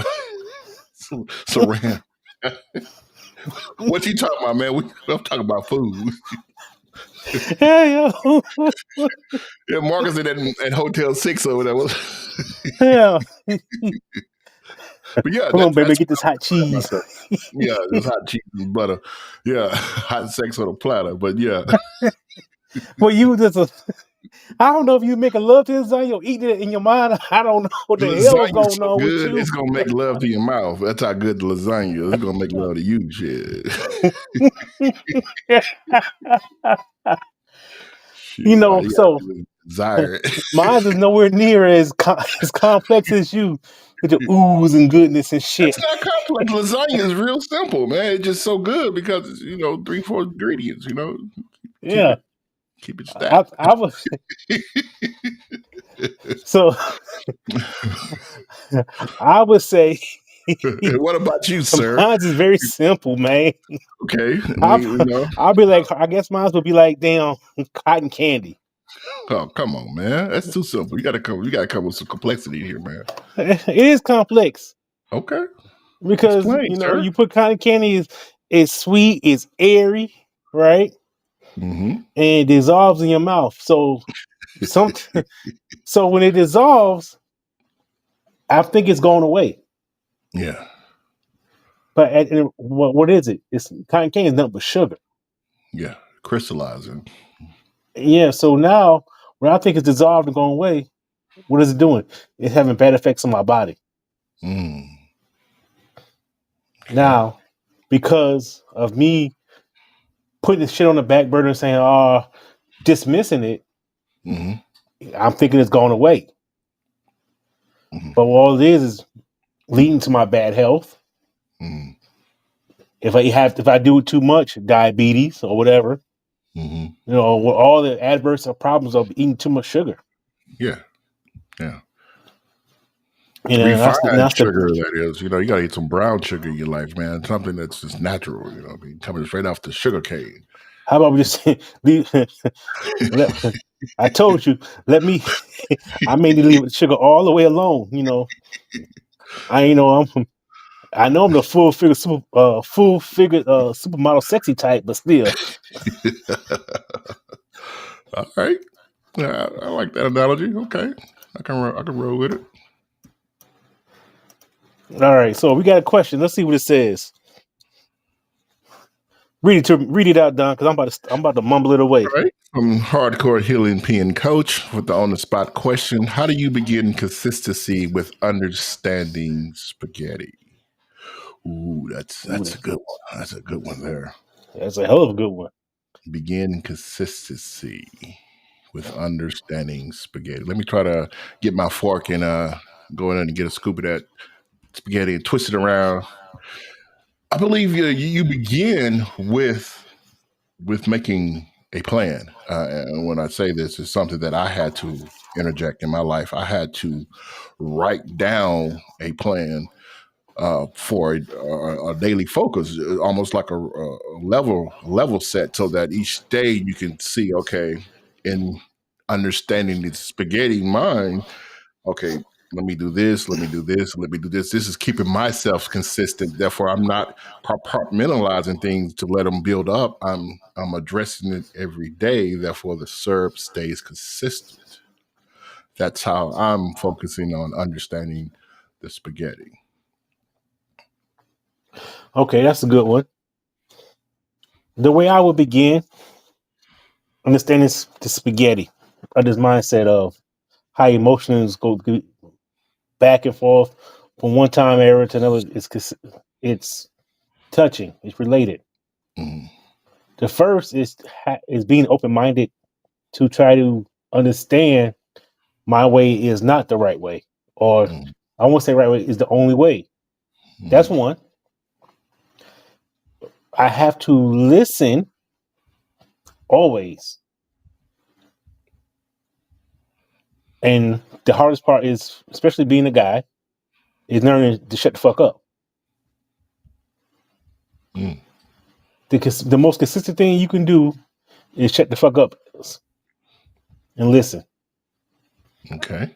Speaker 2: some saran. What you talking about, man? I'm talking about food.
Speaker 1: Yeah,
Speaker 2: yeah, Marcus at Hotel 6 over there.
Speaker 1: Yeah.
Speaker 2: But yeah,
Speaker 1: come on, baby, get this hot cheese.
Speaker 2: Yeah, this hot cheese and butter. Yeah, hot sex on a platter. But yeah.
Speaker 1: Well, I don't know if you make a love to lasagna or eating it in your mind. I don't know what the hell is going on with you.
Speaker 2: It's gonna make love to your mouth. That's how good the lasagna is. It's gonna make love to you, shit.
Speaker 1: So mine is nowhere near as complex as you, with the ooze and goodness and shit.
Speaker 2: It's not complex. Lasagna is real simple, man. It's just so good because it's 3-4 ingredients.
Speaker 1: Yeah.
Speaker 2: Keep it stacked.
Speaker 1: I was so. I would say.
Speaker 2: What about you, sir?
Speaker 1: Mine's is very simple, man.
Speaker 2: Okay.
Speaker 1: I'll be like, I guess mine would be like damn cotton candy.
Speaker 2: Oh, come on, man. That's too simple. You gotta come with some complexity here, man.
Speaker 1: It is complex
Speaker 2: Okay.
Speaker 1: because
Speaker 2: Explain, sir.
Speaker 1: you put cotton candy is sweet, it's airy, right?
Speaker 2: Mm-hmm.
Speaker 1: And it dissolves in your mouth. So so when it dissolves, I think it's going away.
Speaker 2: Yeah.
Speaker 1: But what is it? It's cotton candy is nothing but sugar.
Speaker 2: Yeah. Crystallizing.
Speaker 1: Yeah. So now when I think it's dissolved and going away, what is it doing? It's having bad effects on my body.
Speaker 2: Mm.
Speaker 1: Now, because of me putting this shit on the back burner and saying, dismissing it,
Speaker 2: Mm-hmm.
Speaker 1: I'm thinking it's going away.
Speaker 2: Mm-hmm.
Speaker 1: But all it is leading to my bad health.
Speaker 2: Mm-hmm.
Speaker 1: If I do it too much, diabetes or whatever,
Speaker 2: Mm-hmm.
Speaker 1: All the adverse problems of eating too much sugar.
Speaker 2: Yeah. Yeah.
Speaker 1: That's
Speaker 2: sugar, that is. You gotta eat some brown sugar in your life, man. Something that's just natural, coming straight off the sugar cane.
Speaker 1: How about we just leave? I told you, I may need to leave the sugar all the way alone. I know I'm the full figure supermodel sexy type, but still.
Speaker 2: All right. Yeah, I like that analogy. Okay. I can roll with it.
Speaker 1: All right, so we got a question. Let's see what it says. Read it out, Don, because I'm about to mumble it away.
Speaker 2: All right. From Hardcore Healing PN Coach with the on-the-spot question: how do you begin consistency with understanding spaghetti? Ooh, that's a good one. That's a good one there.
Speaker 1: That's a hell of a good one.
Speaker 2: Begin consistency with understanding spaghetti. Let me try to get my fork and go in and get a scoop of that spaghetti and twist it around. I believe you begin with making a plan. And when I say this, it's something that I had to interject in my life. I had to write down a plan for a daily focus, almost like a level set, so that each day you can see, okay, in understanding the spaghetti mind, okay, let me do this, let me do this, let me do this. This is keeping myself consistent. Therefore, I'm not compartmentalizing things to let them build up. I'm addressing it every day. Therefore, the syrup stays consistent. That's how I'm focusing on understanding the spaghetti.
Speaker 1: Okay, that's a good one. The way I would begin understanding the spaghetti, or this mindset of how emotions go back and forth from one time era to another, it's touching. It's related.
Speaker 2: Mm-hmm.
Speaker 1: The first is being open minded to try to understand my way is not the right way, or I won't say right way is the only way. That's one. I have to listen always. And the hardest part is, especially being a guy, is learning to shut the fuck up. Because the most consistent thing you can do is shut the fuck up and listen.
Speaker 2: Okay.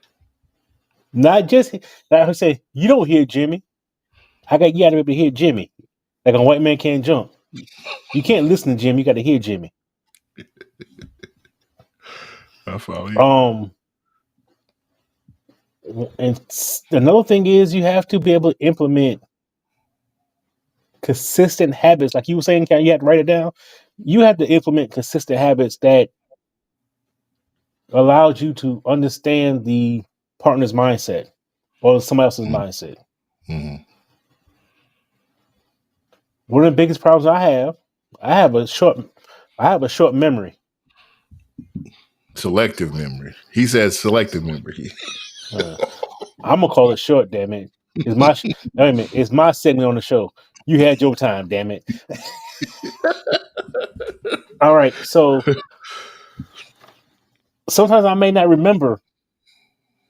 Speaker 1: Not just like I say, you don't hear Jimmy. You gotta be able to hear Jimmy. Like a white man can't jump. You can't listen to Jimmy, you gotta hear Jimmy.
Speaker 2: I follow you.
Speaker 1: And another thing is you have to be able to implement consistent habits. Like you were saying, you have to write it down. You have to implement consistent habits that allows you to understand the partner's mindset or somebody else's mindset.
Speaker 2: Mm-hmm.
Speaker 1: One of the biggest problems I have a short memory.
Speaker 2: Selective memory. He says selective memory.
Speaker 1: I'm gonna call it short. Damn it! It's my segment on the show. You had your time. Damn it! All right. So sometimes I may not remember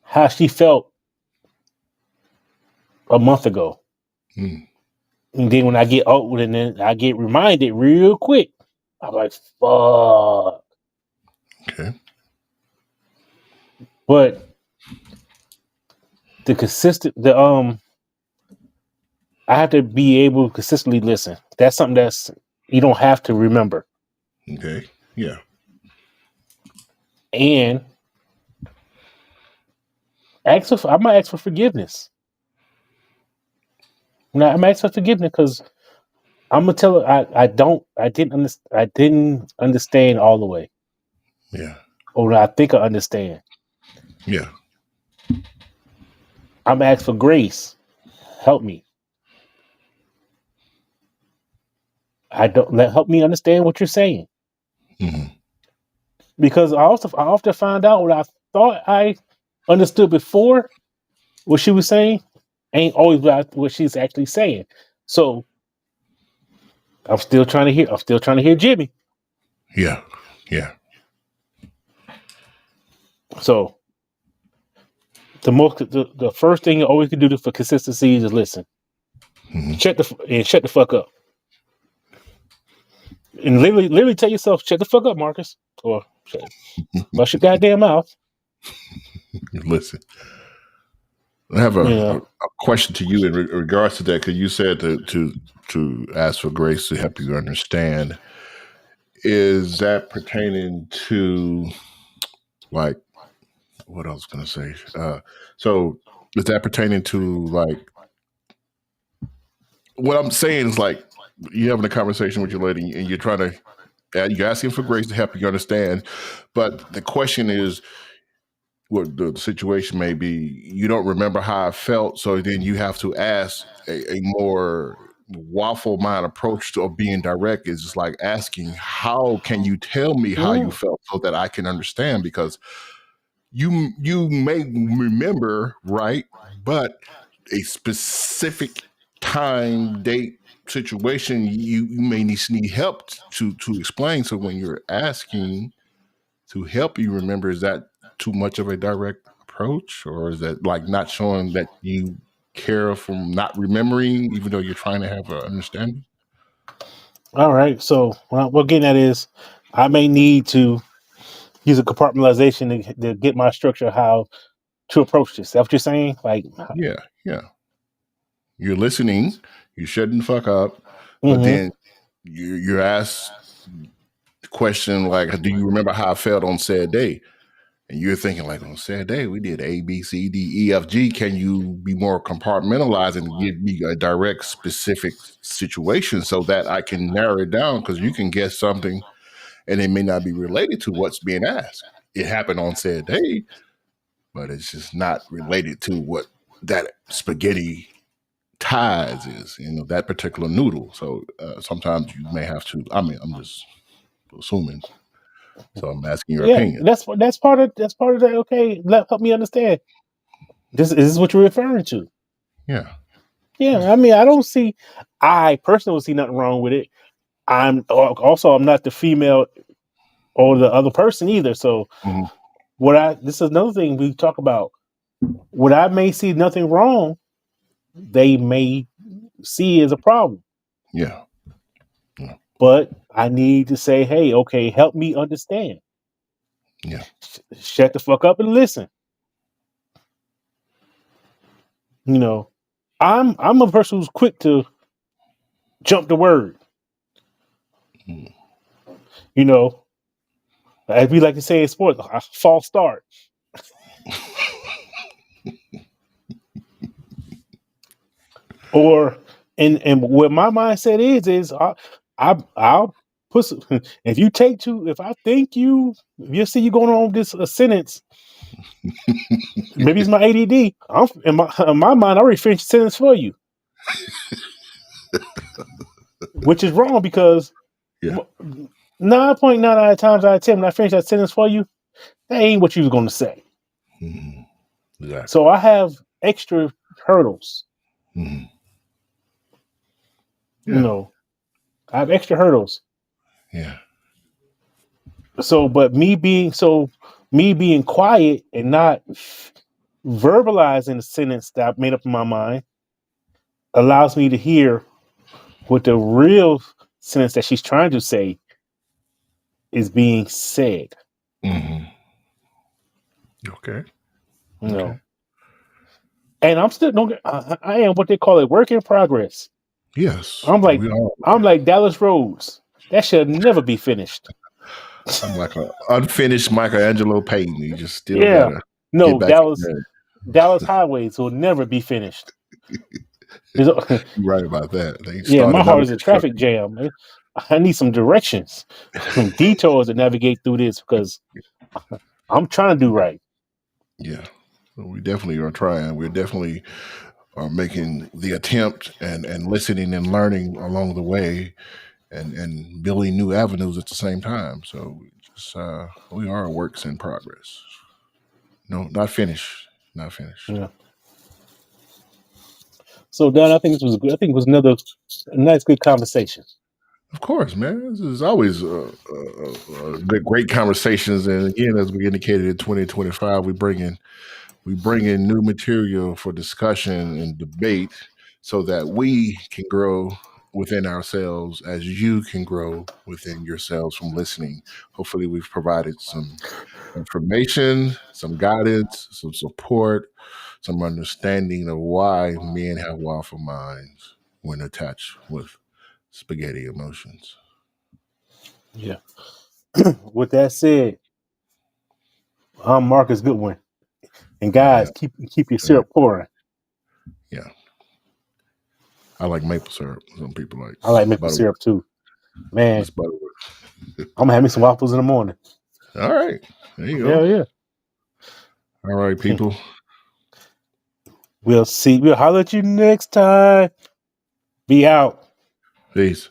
Speaker 1: how she felt a month ago, and then when I get old, and then I get reminded real quick. I'm like, fuck.
Speaker 2: Okay.
Speaker 1: But I have to be able to consistently listen. That's something that's you don't have to remember.
Speaker 2: Okay. Yeah.
Speaker 1: And I might ask for forgiveness. Now, I'm asking for forgiveness because I'm gonna tell her I didn't understand all the way,
Speaker 2: Yeah.
Speaker 1: or I think I understand.
Speaker 2: Yeah.
Speaker 1: I'm gonna ask for grace. Help me. Help me understand what you're saying,
Speaker 2: Mm-hmm.
Speaker 1: because I often find out what I thought I understood before what she was saying ain't always what she's actually saying. So I'm still trying to hear. I'm still trying to hear Jimmy.
Speaker 2: Yeah. Yeah.
Speaker 1: So the first thing you always can do for consistency is listen.
Speaker 2: Mm-hmm.
Speaker 1: Shut the fuck up. And literally tell yourself, shut the fuck up, Marcus. Or bust your goddamn mouth.
Speaker 2: Listen, I have
Speaker 1: Yeah.
Speaker 2: a question to you in regards to that, because you said to ask for grace to help you understand. Is that pertaining to, like, what I was going to say? So is that pertaining to, like, what I'm saying is, like, you're having a conversation with your lady and you're trying to, you're asking for grace to help you understand. But the question is, what the situation may be, you don't remember how I felt. So then you have to ask a more waffle mind approach to of being direct. Is just like asking, how can you tell me how you felt so that I can understand? Because you may remember, right, but a specific time, date, situation, you may need help to explain. So when you're asking to help you remember, is that too much of a direct approach, or is that like not showing that you care from not remembering, even though you're trying to have an understanding?
Speaker 1: All right. So what we're getting at is I may need to use a compartmentalization to get my structure how to approach this. Is that what you're saying? Like,
Speaker 2: Yeah, yeah. You're listening, you shouldn't fuck up, but
Speaker 1: mm-hmm.
Speaker 2: then you're asked the question like, do you remember how I felt on said day? And you're thinking, like, on said day, we did A, B, C, D, E, F, G. Can you be more compartmentalized and give me a direct, specific situation so that I can narrow it down? Because you can guess something and it may not be related to what's being asked. It happened on said day, but it's just not related to what that spaghetti ties is, that particular noodle. So sometimes you may have to, I'm just assuming. So I'm asking your
Speaker 1: Yeah,
Speaker 2: opinion.
Speaker 1: that's part of that. Okay, help me understand. Is this what you're referring to?
Speaker 2: Yeah.
Speaker 1: Yeah, I mean, I personally see nothing wrong with it. I'm not the female or the other person either. So
Speaker 2: Mm-hmm.
Speaker 1: this is another thing we talk about. What I may see nothing wrong, they may see as a problem.
Speaker 2: Yeah.
Speaker 1: But I need to say, hey, okay, help me understand.
Speaker 2: Yeah.
Speaker 1: Shut the fuck up and listen. I'm a person who's quick to jump the word. As we like to say in sports, a false start. Or and where my mindset is I'll put if you take two, if if you see you going on this sentence, maybe it's my ADD. I'm in my mind I already finished the sentence for you, which is wrong because
Speaker 2: Yeah.
Speaker 1: 9.9 out of times out of 10 when I finish that sentence for you, that ain't what you was going to say.
Speaker 2: Exactly.
Speaker 1: So I have extra hurdles.
Speaker 2: Yeah.
Speaker 1: I have extra hurdles.
Speaker 2: Yeah.
Speaker 1: So, but me being quiet and not verbalizing the sentence that I've made up in my mind allows me to hear what the real sentence that she's trying to say is being said.
Speaker 2: Okay.
Speaker 1: You know, and I'm still I am what they call a work in progress.
Speaker 2: Yes,
Speaker 1: I'm
Speaker 2: we are.
Speaker 1: like Dallas Rhodes. That should never be finished.
Speaker 2: I'm like an unfinished Michelangelo painting. You just still
Speaker 1: Yeah.
Speaker 2: gotta
Speaker 1: No,
Speaker 2: get back in there.
Speaker 1: Dallas Highways will never be finished.
Speaker 2: You're right about that. They
Speaker 1: Yeah, my
Speaker 2: started
Speaker 1: heart
Speaker 2: under
Speaker 1: is a traffic
Speaker 2: construction.
Speaker 1: jam. I need some directions, some detours to navigate through this because I'm trying to do right.
Speaker 2: Yeah, we definitely are trying. We definitely are making the attempt and listening and learning along the way, and building new avenues at the same time. So we are works in progress. No, not finished. Not finished.
Speaker 1: Yeah. So, Don, I think this was good. I think it was another nice, good conversation.
Speaker 2: Of course, man. This is always great conversations. And again, as we indicated in 2025, we bring in new material for discussion and debate so that we can grow within ourselves as you can grow within yourselves from listening. Hopefully, we've provided some information, some guidance, some support, some understanding of why men have waffle minds when attached with spaghetti emotions.
Speaker 1: Yeah. With that said, I'm Marcus Goodwin. And guys, keep your syrup pouring.
Speaker 2: Yeah. I like maple syrup. Some people like.
Speaker 1: I like maple syrup too. Man,
Speaker 2: It's Butterworth.
Speaker 1: I'm gonna have me some waffles in the morning.
Speaker 2: All right. There you go.
Speaker 1: Hell yeah.
Speaker 2: All right, people.
Speaker 1: We'll see. We'll holler at you next time. Be out.
Speaker 2: Peace.